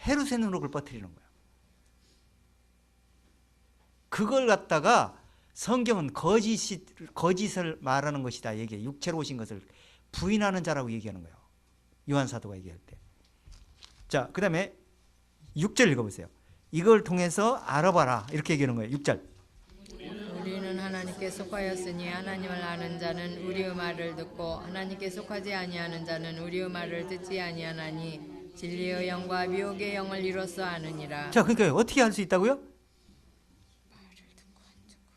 헤루센 의록을 퍼뜨리는 거야. 그걸 갖다가 성경은 거짓을 말하는 것이다 얘기해. 육체로 오신 것을 부인하는 자라고 얘기하는 거예요. 요한 사도가 얘기할 때. 자, 그 다음에 6절 읽어보세요. 이걸 통해서 알아봐라, 이렇게 얘기하는 거예요. 6절. 우리는 하나님께 속하였으니 하나님을 아는 자는 우리의 말을 듣고 하나님께 속하지 아니하는 자는 우리의 말을 듣지 아니하나니 진리의 영과 미혹의 영을 이로써 아느니라. 자, 그러니까 어떻게 할 수 있다고요?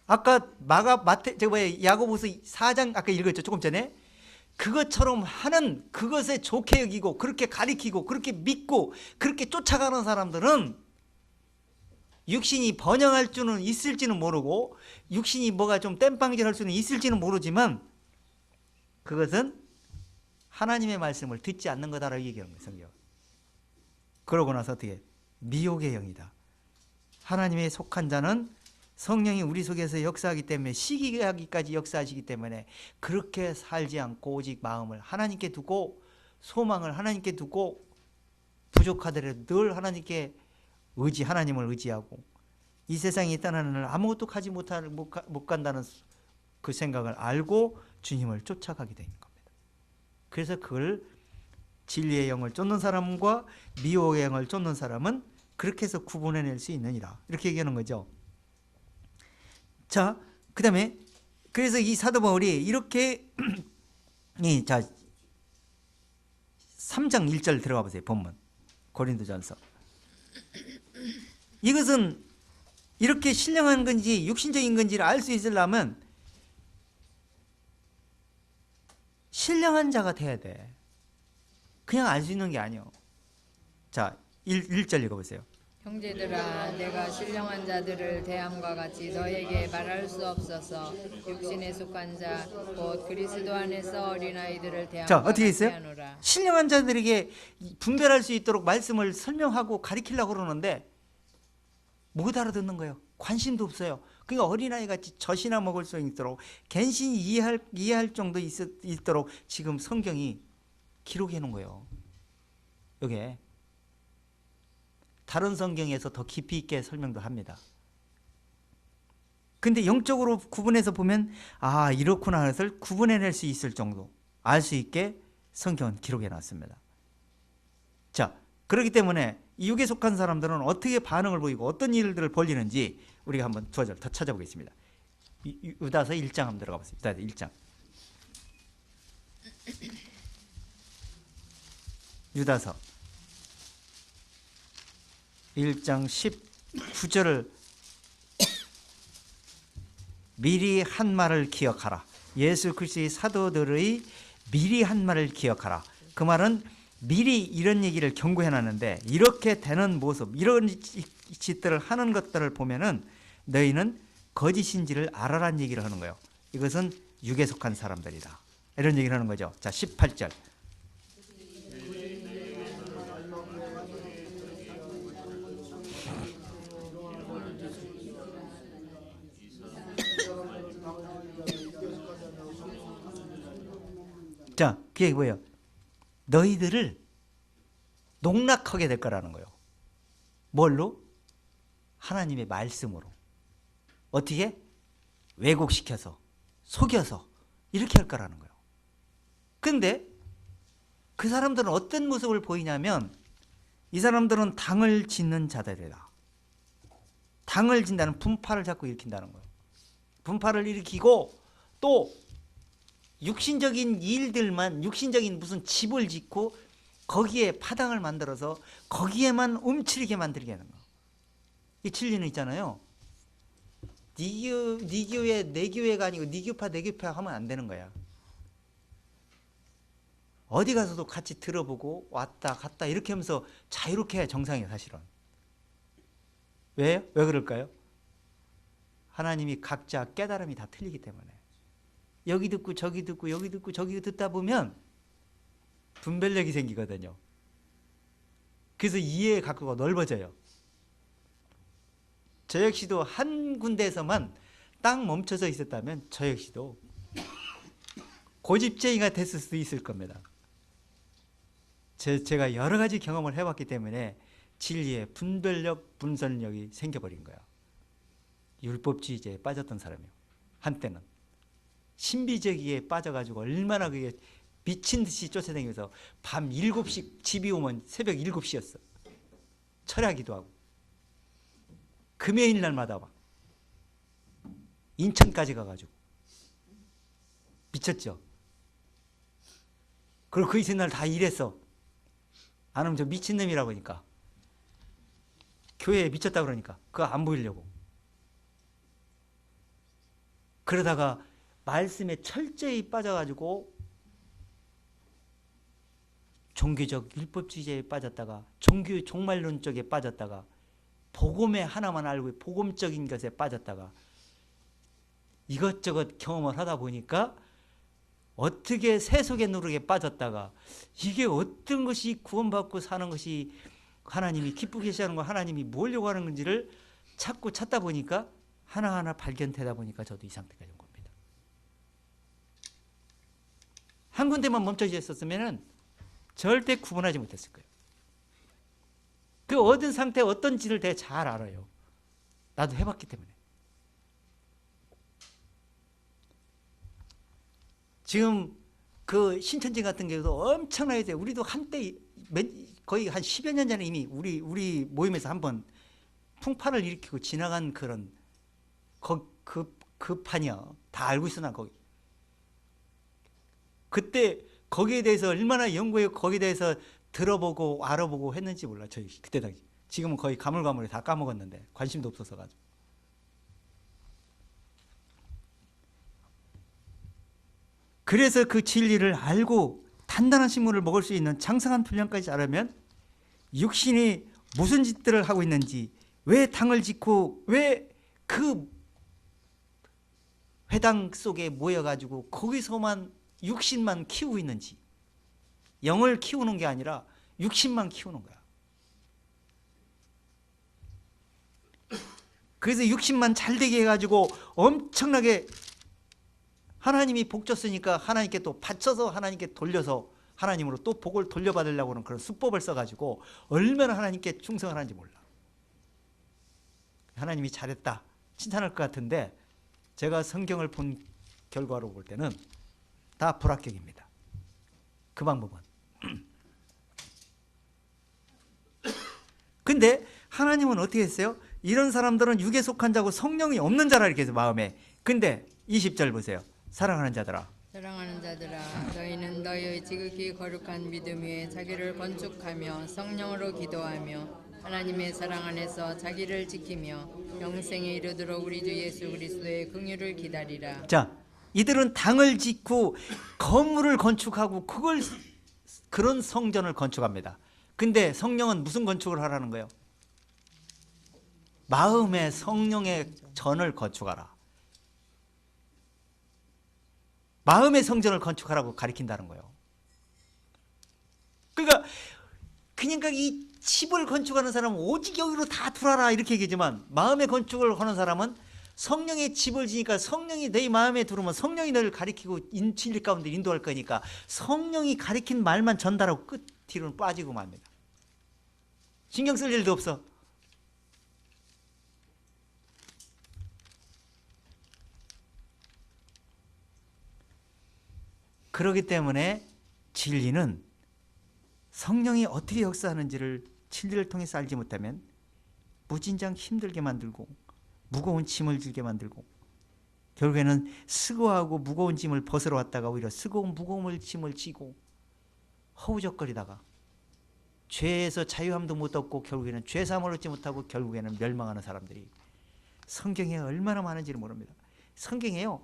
아까 야고보서 4장 아까 읽었죠, 조금 전에. 그것처럼 하는, 그것에 좋게 여기고 그렇게 가리키고 그렇게 믿고 그렇게 쫓아가는 사람들은 육신이 번영할 줄은 있을지는 모르고 육신이 뭐가 좀 땜빵질할 수는 있을지는 모르지만 그것은 하나님의 말씀을 듣지 않는 거다라고 얘기하는 거예요, 성경. 그러고 나서 어떻게? 미혹의 영이다. 하나님의 속한 자는 성령이 우리 속에서 역사하기 때문에, 시기하기까지 역사하시기 때문에 그렇게 살지 않고 오직 마음을 하나님께 두고 소망을 하나님께 두고 부족하더라도 늘 하나님께 하나님을 의지하고 이 세상에 떠나는 날 아무것도 가지 못 간다는 그 생각을 알고 주님을 쫓아가게 되는 겁니다. 그래서 그걸 진리의 영을 쫓는 사람과 미혹의 영을 쫓는 사람은 그렇게 해서 구분해낼 수 있느니라, 이렇게 얘기하는 거죠. 자, 그 다음에 그래서 이 사도 바울이 이렇게 자 3장 1절 들어가 보세요. 본문 고린도전서. 이것은 이렇게 신령한 건지 육신적인 건지를 알 수 있으려면 신령한 자가 돼야 돼. 그냥 알 수 있는 게 아니요. 자 1절 읽어보세요. 형제들아, 내가 신령한 자들을 대함과 같이 너에게 말할 수 없어서 육신에 속한 자 곧 그리스도 안에서 어린아이들을 대함과 자, 어떻게 같이 있어요? 하노라. 신령한 자들에게 분별할 수 있도록 말씀을 설명하고 가르치려고 그러는데 못 알아듣는 거예요. 관심도 없어요. 그러니까 어린아이 같이 젖이나 먹을 수 있도록 갠신히 이해할 정도 있도록 지금 성경이 기록해 놓은 거예요. 이게 다른 성경에서 더 깊이 있게 설명도 합니다. 근데 영적으로 구분해서 보면 아, 이렇구나 하는 것을 구분해낼 수 있을 정도, 알 수 있게 성경은 기록해 놨습니다. 자, 그렇기 때문에 이 육에 속한 사람들은 어떻게 반응을 보이고 어떤 일들을 벌리는지 우리가 한번 두어 절 더 찾아보겠습니다. 유다서 1장 한번 들어가 보세요. 유다서 1장. 유다서 1장 19절을 미리 한 말을 기억하라. 예수 그리스도의 사도들의 미리 한 말을 기억하라. 그 말은 미리 이런 얘기를 경고해 놨는데 이렇게 되는 모습, 이런 짓들을 하는 것들을 보면은 너희는 거짓인지를 알아라는 얘기를 하는 거예요. 이것은 육에 속한 사람들이다, 이런 얘기를 하는 거죠. 자 18절. 자, 그게 뭐예요? 너희들을 농락하게 될 거라는 거예요. 뭘로? 하나님의 말씀으로. 어떻게? 왜곡시켜서, 속여서 이렇게 할 거라는 거예요. 근데 그 사람들은 어떤 모습을 보이냐면 이 사람들은 당을 짓는 자들이다. 당을 진다는 분파를 자꾸 일으킨다는 거예요. 분파를 일으키고 또 육신적인 일들만, 육신적인 무슨 집을 짓고 거기에 파당을 만들어서 거기에만 움츠리게 만들게 하는 거. 이 진리는 있잖아요. 네 교회 내 교회가 아니고 네 교파 내 교파 하면 안 되는 거야. 어디 가서도 같이 들어보고 왔다 갔다 이렇게 하면서 자유롭게 해야 정상이에요, 사실은. 왜 그럴까요? 하나님이 각자 깨달음이 다 틀리기 때문에. 여기 듣고 저기 듣고 여기 듣고 저기 듣다 보면 분별력이 생기거든요. 그래서 이해의 각도가 넓어져요. 저 역시도 한 군데에서만 딱 멈춰서 있었다면 저 역시도 고집쟁이가 됐을 수도 있을 겁니다. 제가 여러 가지 경험을 해봤기 때문에 진리의 분별력, 분선력이 생겨버린 거야. 율법주의자에 빠졌던 사람이요. 한때는. 신비주의에 빠져가지고 얼마나 그게 미친 듯이 쫓아다니면서 밤 7시 집이 오면 새벽 7시였어. 철야기도 하고. 금요일 날마다 막 인천까지 가가지고 미쳤죠. 그리고 그 이튿날 다 일했어. 안 하면 저 미친놈이라고 하니까, 교회에 미쳤다 그러니까 그거 안 보이려고. 그러다가 말씀에 철저히 빠져가지고 종교적 율법주의에 빠졌다가 종교 종말론 쪽에 빠졌다가 복음의 하나만 알고 복음적인 것에 빠졌다가 이것저것 경험을 하다 보니까 어떻게 세속의 누룩에 빠졌다가 이게 어떤 것이 구원받고 사는 것이 하나님이 기쁘게 하시는 거 하나님이 뭐려고 하는 건지를 찾고 찾다 보니까 하나하나 발견되다 보니까 저도 이 상태가 된 겁니다. 한 군데만 멈춰져 있었으면 절대 구분하지 못했을 거예요. 그 어떤 상태 어떤지를 되게 잘 알아요. 나도 해봤기 때문에. 지금 그 신천지 같은 경우도 엄청나게 돼요. 우리도 한때 거의 한 10여 년 전에 이미 우리 모임에서 한번 풍파를 일으키고 지나간 그런 그 판이야. 다 알고 있어 나 거기. 그때 거기에 대해서 얼마나 연구해 거기에 대해서 들어보고 알아보고 했는지 몰라. 저희 그때 당시. 지금은 거의 가물가물해 다 까먹었는데 관심도 없어서 가지고. 그래서 그 진리를 알고 단단한 식물을 먹을 수 있는 장성한 분량까지 알으면 육신이 무슨 짓들을 하고 있는지, 왜 당을 짓고 왜 그 회당 속에 모여가지고 거기서만 육신만 키우고 있는지, 영을 키우는 게 아니라 육신만 키우는 거야. 그래서 육신만 잘되게 해가지고 엄청나게 하나님이 복 줬으니까 하나님께 또 바쳐서 하나님께 돌려서 하나님으로 또 복을 돌려받으려고 하는 그런 수법을 써가지고 얼마나 하나님께 충성하는지 몰라. 하나님이 잘했다 칭찬할 것 같은데 제가 성경을 본 결과로 볼 때는 다 불합격입니다. 그 방법은. 근데 하나님은 어떻게 했어요? 이런 사람들은 육에 속한 자고 성령이 없는 자라 이렇게 해서 마음에. 근데 20절 보세요. 사랑하는 자들아, 사랑하는 자들아, 너희는 너희의 지극히 거룩한 믿음 위에 자기를 건축하며 성령으로 기도하며 하나님의 사랑 안에서 자기를 지키며 영생에 이르도록 우리 주 예수 그리스도의 긍휼을 기다리라. 자, 이들은 당을 짓고 건물을 건축하고 그런 성전을 건축합니다. 근데 성령은 무슨 건축을 하라는 거예요? 마음의 성령의 전을 건축하라. 마음의 성전을 건축하라고 가리킨다는 거예요. 그러니까 이 집을 건축하는 사람은 오직 여기로 다 들어와라 이렇게 얘기하지만 마음의 건축을 하는 사람은 성령의 집을 지니까 성령이 내 마음에 들어오면 성령이 너를 가리키고 진리 가운데 인도할 거니까 성령이 가리킨 말만 전달하고 끝 뒤로는 빠지고 맙니다. 신경 쓸 일도 없어. 그렇기 때문에 진리는 성령이 어떻게 역사하는지를 진리를 통해서 알지 못하면 무진장 힘들게 만들고 무거운 짐을 지게 만들고 결국에는 수고하고 무거운 짐을 벗으러 왔다가 오히려 무거운 짐을 지고 허우적거리다가 죄에서 자유함도 못 얻고 결국에는 죄사함을 얻지 못하고 결국에는 멸망하는 사람들이 성경에 얼마나 많은지를 모릅니다. 성경에요.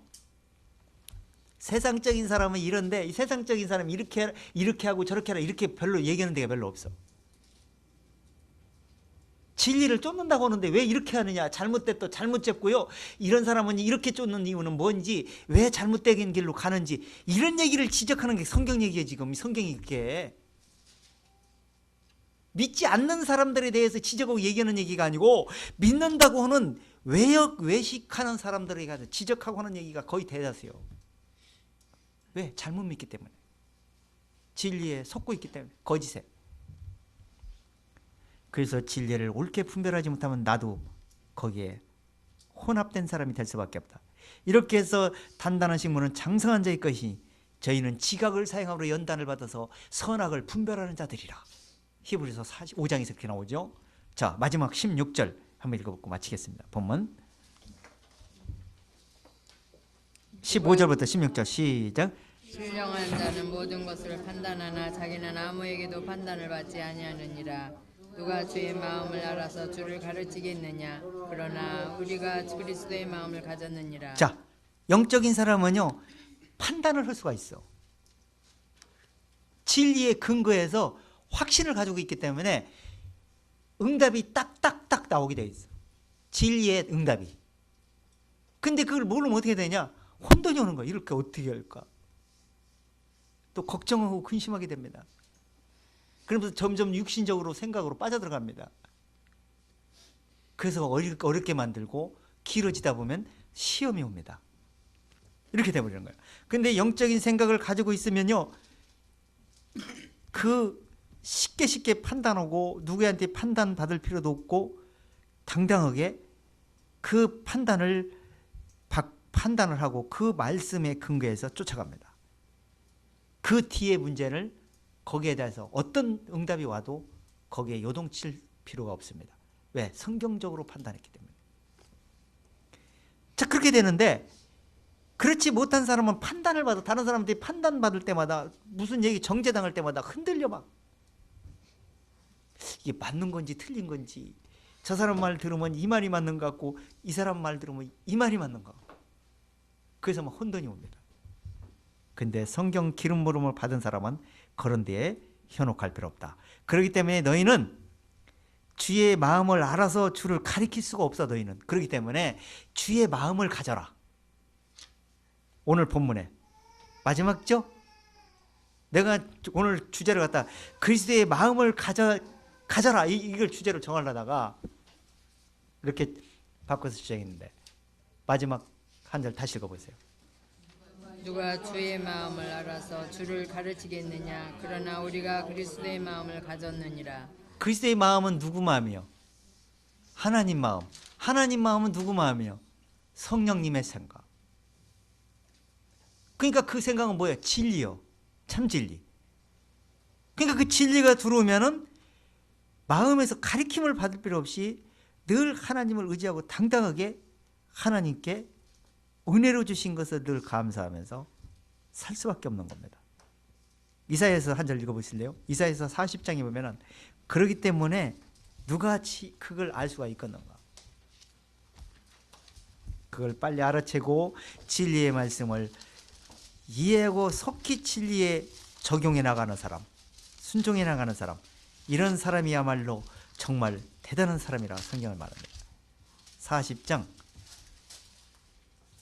세상적인 사람은 이런데 이 세상적인 사람이 이렇게 하고 저렇게 하라 이렇게 별로 얘기하는 데가 별로 없어. 진리를 쫓는다고 하는데 왜 이렇게 하느냐, 잘못됐다, 잘못됐고요, 이런 사람은 이렇게 쫓는 이유는 뭔지, 왜 잘못된 길로 가는지, 이런 얘기를 지적하는 게 성경 얘기예요. 지금 성경이 이렇게 믿지 않는 사람들에 대해서 지적하고 얘기하는 얘기가 아니고 믿는다고 하는 외식하는 사람들에 가서 지적하고 하는 얘기가 거의 대다수예요. 왜? 잘못 믿기 때문에, 진리에 속고 있기 때문에, 거짓에. 그래서 진리를 옳게 분별하지 못하면 나도 거기에 혼합된 사람이 될 수밖에 없다. 이렇게 해서 단단한 식물은 장성한 자의 것이 저희는 지각을 사용함으로 연단을 받아서 선악을 분별하는 자들이라. 히브리서 5장에서 그렇게 나오죠. 자, 마지막 16절 한번 읽어보고 마치겠습니다. 본문 15절부터 16절 시작. 신령한 자는 모든 것을 판단하나 자기는 아무에게도 판단을 받지 아니하느니라. 누가 주의 마음을 알아서 주를 가르치겠느냐. 그러나 우리가 그리스도의 마음을 가졌느니라. 자, 영적인 사람은요 판단을 할 수가 있어. 진리의 근거에서 확신을 가지고 있기 때문에 응답이 딱딱딱 나오게 돼 있어. 진리의 응답이. 근데 그걸 모르면 어떻게 되냐? 혼돈이 오는 거야. 이렇게 어떻게 할까? 또 걱정하고 근심하게 됩니다. 그러면서 점점 육신적으로 생각으로 빠져들어갑니다. 그래서 어렵게 만들고 길어지다 보면 시험이 옵니다. 이렇게 돼버리는 거예요. 근데 영적인 생각을 가지고 있으면요, 그 쉽게 판단하고 누구한테 판단받을 필요도 없고 당당하게 그 판단을 하고 그 말씀에 근거해서 쫓아갑니다. 그 뒤에 문제를 거기에 대해서 어떤 응답이 와도 거기에 요동칠 필요가 없습니다. 왜? 성경적으로 판단했기 때문에. 자, 그렇게 되는데 그렇지 못한 사람은 판단을 받아, 다른 사람들이 판단받을 때마다 무슨 얘기 정죄당할 때마다 흔들려 막. 이게 맞는 건지 틀린 건지, 저 사람 말 들으면 이 말이 맞는 것 같고 이 사람 말 들으면 이 말이 맞는 것 같고, 그래서 막 혼돈이 옵니다. 근데 성경 기름 부음을 받은 사람은 그런 데에 현혹할 필요 없다. 그렇기 때문에 너희는 주의 마음을 알아서 주를 가리킬 수가 없어. 너희는 그렇기 때문에 주의 마음을 가져라. 오늘 본문에 마지막죠? 내가 오늘 주제를 갖다 그리스도의 마음을 가져라 이걸 주제로 정하려다가 이렇게 바꿔서 시작했는데, 마지막 한 절 다시 읽어보세요. 누가 주의 마음을 알아서 주를 가르치겠느냐? 그러나 우리가 그리스도의 마음을 가졌느니라. 그리스도의 마음은 누구 마음이요? 하나님 마음. 하나님 마음은 누구 마음이요? 성령님의 생각. 그러니까 그 생각은 뭐예요? 진리요. 참 진리. 그러니까 그 진리가 들어오면은 마음에서 가리킴을 받을 필요 없이 늘 하나님을 의지하고 당당하게 하나님께 은혜로 주신 것을 늘 감사하면서 살 수밖에 없는 겁니다. 이사야서 한 절 읽어보실래요? 이사야서 40장에 보면은 그러기 때문에 누가 그걸 알 수가 있겠는가? 그걸 빨리 알아채고 진리의 말씀을 이해하고 속히 진리에 적용해 나가는 사람, 순종해 나가는 사람, 이런 사람이야말로 정말 대단한 사람이라 성경을 말합니다. 40장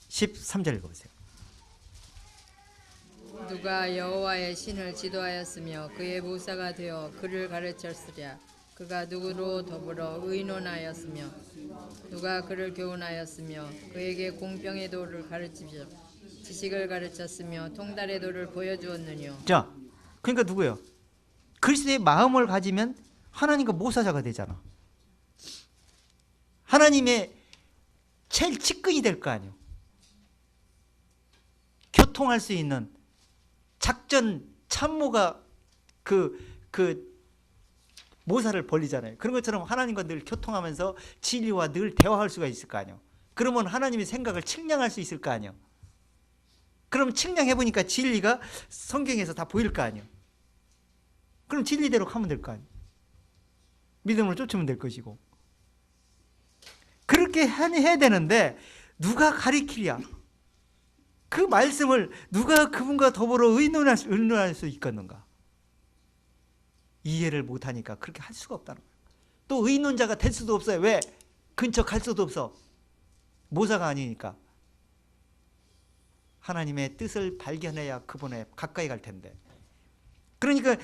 13절 읽어보세요. 누가 여호와의 신을 지도하였으며 그의 모사가 되어 그를 가르쳤으랴. 그가 누구로 더불어 의논하였으며 누가 그를 교훈하였으며 그에게 공평의 도를 가르치며 지식을 가르쳤으며 통달의 도를 보여주었느뇨. 자, 그러니까 누구예요? 그리스도의 마음을 가지면 하나님과 모사자가 되잖아. 하나님의 제일 측근이 될 거 아니에요. 교통할 수 있는 작전 참모가 그 모사를 벌리잖아요. 그런 것처럼 하나님과 늘 교통하면서 진리와 늘 대화할 수가 있을 거 아니에요. 그러면 하나님의 생각을 측량할 수 있을 거 아니에요. 그럼 측량해 보니까 진리가 성경에서 다 보일 거 아니에요. 그럼 진리대로 가면 될 거 아니에요. 믿음으로 쫓으면 될 것이고. 그렇게 해야 되는데 누가 가리키랴? 그 말씀을 누가 그분과 더불어 의논할 수 있겠는가? 이해를 못하니까 그렇게 할 수가 없다는 거예요. 또 의논자가 될 수도 없어요. 왜? 근처 갈 수도 없어. 모사가 아니니까. 하나님의 뜻을 발견해야 그분에 가까이 갈 텐데. 그러니까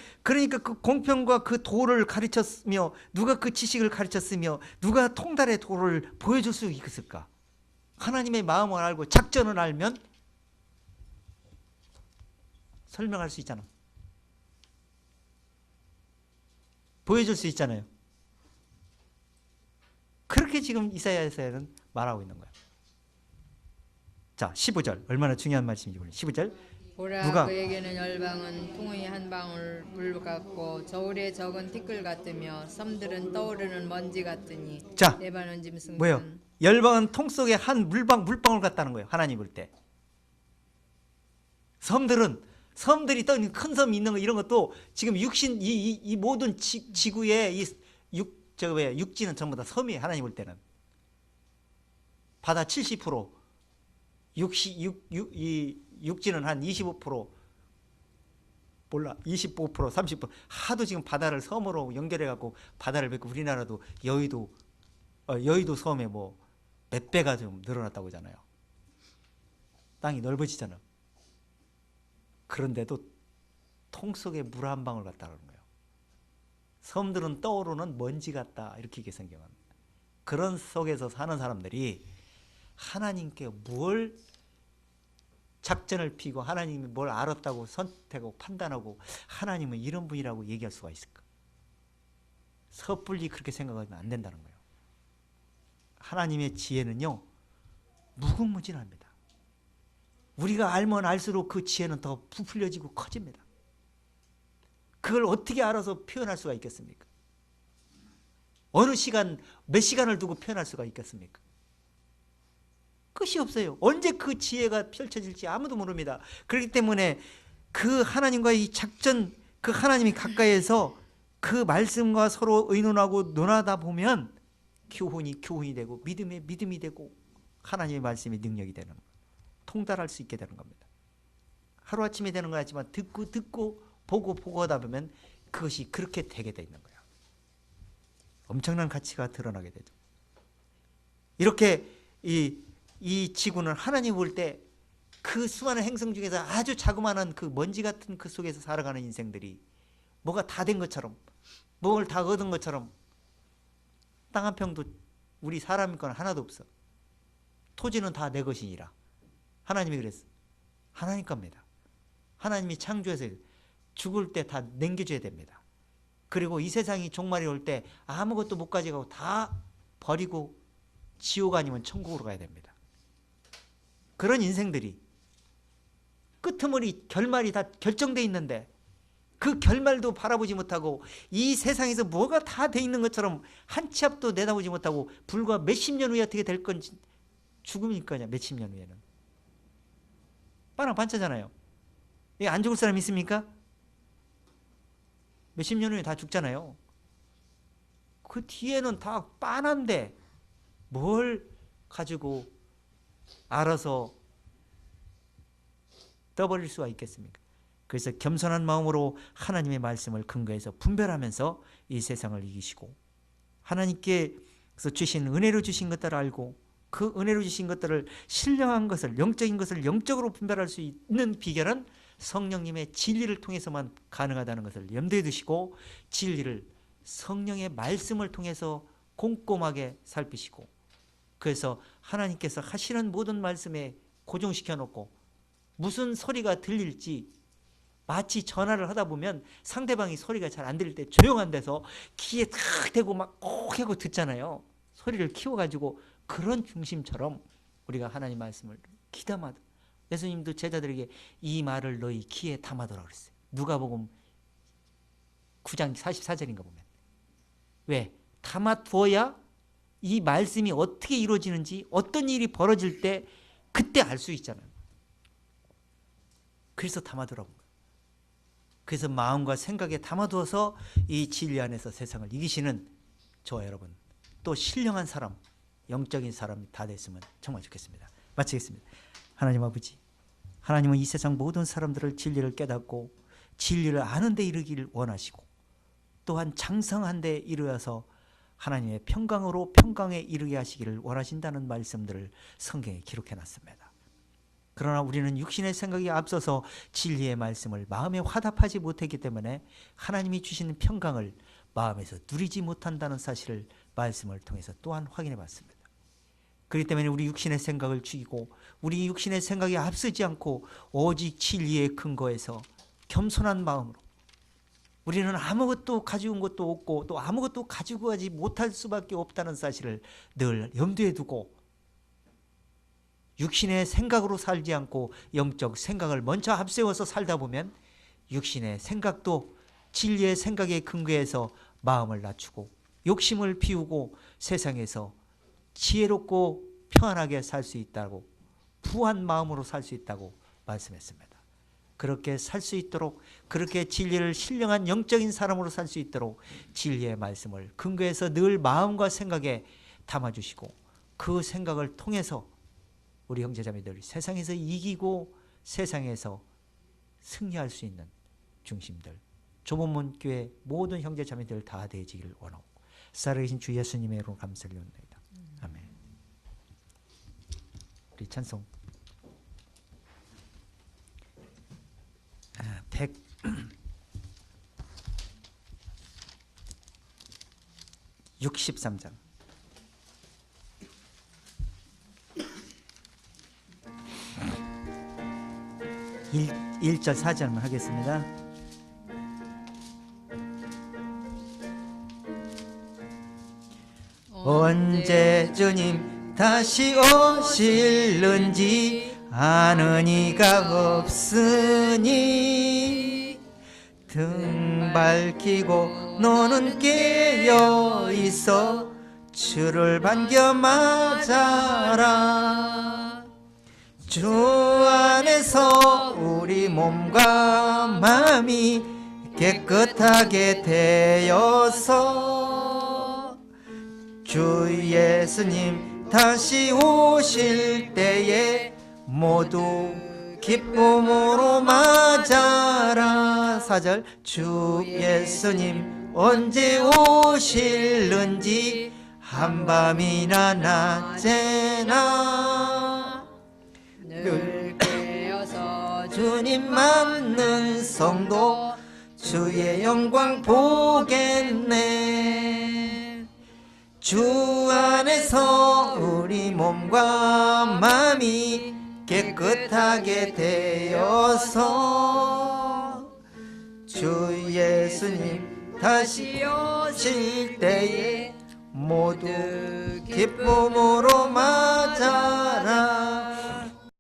그 공평과 그 도를 가르쳤으며 누가 그 지식을 가르쳤으며 누가 통달의 도를 보여줄 수 있을까? 하나님의 마음을 알고 작전을 알면 설명할 수 있잖아. 보여줄 수 있잖아요. 그렇게 지금 이사야서에는 말하고 있는 거예요. 자, 15절 얼마나 중요한 말씀인지 보세요. 15절 보라, 누가? 그에게는 열방은 통의 한 방울 물 같고 저울에 적은 티끌 같으며 섬들은 떠오르는 먼지 같으니. 자, 레바논 짐승은 뭐예요? 열방은 통 속에 한 물방울 같다는 거예요. 하나님 볼 때. 섬들이 떠있는 큰 섬이 있는 거, 이런 것도 지금 육신 이 모든 지구의 육지는 전부 다 섬이에요. 하나님 볼 때는. 바다 70%, 육지는 한 25%, 몰라 25% 30% 하도 지금 바다를 섬으로 연결해 갖고 바다를 뵙고 우리나라도 여의도 섬에 뭐 몇 배가 좀 늘어났다고 하잖아요. 땅이 넓어지잖아. 그런데도 통 속에 물 한 방울 같다 그러는 거예요. 섬들은 떠오르는 먼지 같다 이렇게 성경은. 그런 속에서 사는 사람들이 하나님께 뭘 작전을 피고 하나님이 뭘 알았다고 선택하고 판단하고 하나님은 이런 분이라고 얘기할 수가 있을까? 섣불리 그렇게 생각하면 안 된다는 거예요. 하나님의 지혜는요 무궁무진합니다. 우리가 알면 알수록 그 지혜는 더 부풀려지고 커집니다. 그걸 어떻게 알아서 표현할 수가 있겠습니까? 어느 시간 몇 시간을 두고 표현할 수가 있겠습니까? 끝이 없어요. 언제 그 지혜가 펼쳐질지 아무도 모릅니다. 그렇기 때문에 그 하나님과의 이 작전, 그 하나님이 가까이에서 그 말씀과 서로 의논하고 논하다 보면 교훈이 교훈이 되고 믿음이 믿음이 되고 하나님의 말씀이 능력이 되는 거예요. 통달할 수 있게 되는 겁니다. 하루아침에 되는 건 아니지만 듣고 보고 하다 보면 그것이 그렇게 되게 돼 있는 거예요. 엄청난 가치가 드러나게 되죠. 이렇게 이 지구는 하나님 볼 때 그 수많은 행성 중에서 아주 자그마한 그 먼지 같은 그 속에서 살아가는 인생들이 뭐가 다 된 것처럼 뭘 다 얻은 것처럼 땅 한 평도 우리 사람 건 하나도 없어. 토지는 다 내 것이니라. 하나님이 그랬어. 하나님 겁니다. 하나님이 창조해서 죽을 때 다 남겨줘야 됩니다. 그리고 이 세상이 종말이 올 때 아무것도 못 가져가고 다 버리고 지옥 아니면 천국으로 가야 됩니다. 그런 인생들이 끄트머리 결말이 다 결정돼 있는데 그 결말도 바라보지 못하고 이 세상에서 뭐가 다 돼 있는 것처럼 한 치 앞도 내다보지 못하고 불과 몇십 년 후에 어떻게 될 건지 죽음일 거냐 몇십 년 후에는 빠랑 반차잖아요. 안 죽을 사람 있습니까? 몇십 년 후에 다 죽잖아요. 그 뒤에는 다 빤한데 뭘 가지고 알아서 떠버릴 수가 있겠습니까? 그래서 겸손한 마음으로 하나님의 말씀을 근거해서 분별하면서 이 세상을 이기시고 하나님께서 주신 은혜로 주신 것들을 알고 그 은혜로 주신 것들을 신령한 것을 영적인 것을 영적으로 분별할 수 있는 비결은 성령님의 진리를 통해서만 가능하다는 것을 염두에 두시고 진리를 성령의 말씀을 통해서 꼼꼼하게 살피시고 그래서 하나님께서 하시는 모든 말씀에 고정시켜 놓고 무슨 소리가 들릴지 마치 전화를 하다 보면 상대방이 소리가 잘 안 들릴 때 조용한 데서 귀에 탁 대고 막 꼭 하고 듣잖아요. 소리를 키워가지고 그런 중심처럼 우리가 하나님 말씀을 귀담아도 예수님도 제자들에게 이 말을 너희 귀에 담아두라 그랬어요. 누가복음 9장 44절인가 보면. 왜? 담아두어야 이 말씀이 어떻게 이루어지는지 어떤 일이 벌어질 때 그때 알 수 있잖아요. 그래서 담아두라고. 그래서 마음과 생각에 담아두어서 이 진리 안에서 세상을 이기시는 저와 여러분 또 신령한 사람 영적인 사람이 다 됐으면 정말 좋겠습니다. 마치겠습니다. 하나님 아버지 하나님은 이 세상 모든 사람들을 진리를 깨닫고 진리를 아는 데 이르기를 원하시고 또한 장성한 데 이르어서 하나님의 평강으로 평강에 이르게 하시기를 원하신다는 말씀들을 성경에 기록해 놨습니다. 그러나 우리는 육신의 생각에 앞서서 진리의 말씀을 마음에 화답하지 못했기 때문에 하나님이 주시는 평강을 마음에서 누리지 못한다는 사실을 말씀을 통해서 또한 확인해 봤습니다. 그렇기 때문에 우리 육신의 생각을 죽이고 우리 육신의 생각에 앞서지 않고 오직 진리의 근거에서 겸손한 마음으로 우리는 아무것도 가져온 것도 없고 또 아무것도 가지고 가지 못할 수밖에 없다는 사실을 늘 염두에 두고 육신의 생각으로 살지 않고 영적 생각을 먼저 앞세워서 살다 보면 육신의 생각도 진리의 생각에 근거해서 마음을 낮추고 욕심을 비우고 세상에서 지혜롭고 평안하게 살 수 있다고 부한 마음으로 살 수 있다고 말씀했습니다. 그렇게 살 수 있도록 그렇게 진리를 신령한 영적인 사람으로 살 수 있도록 진리의 말씀을 근거해서 늘 마음과 생각에 담아주시고 그 생각을 통해서 우리 형제자매들이 세상에서 이기고 세상에서 승리할 수 있는 중심들 좁은문 교회 모든 형제 자매들 다 되어지기를 원하고 살아계신 주 예수님의 이름으로 감사를 드립니다. 아멘. 우리 찬송 163장 1절 4절만 하겠습니다. 언제 주님 다시 오실는지 아는 이가 없으니 등 밝히고 너는 깨어 있어 주를 반겨 맞아라. 주 안에서 우리 몸과 마음이 깨끗하게 되어서 주 예수님 다시 오실 때에 모두 기쁨으로 맞아라. 4절 주 예수님 언제 오실는지 한밤이나 낮에나 늘 깨어서 주님 맞는 성도 주의 영광 보겠네. 주 안에서 우리 몸과 마음이 깨끗하게 되어서 주 예수님 다시 오실 때에 모두 기쁨으로 맞아라.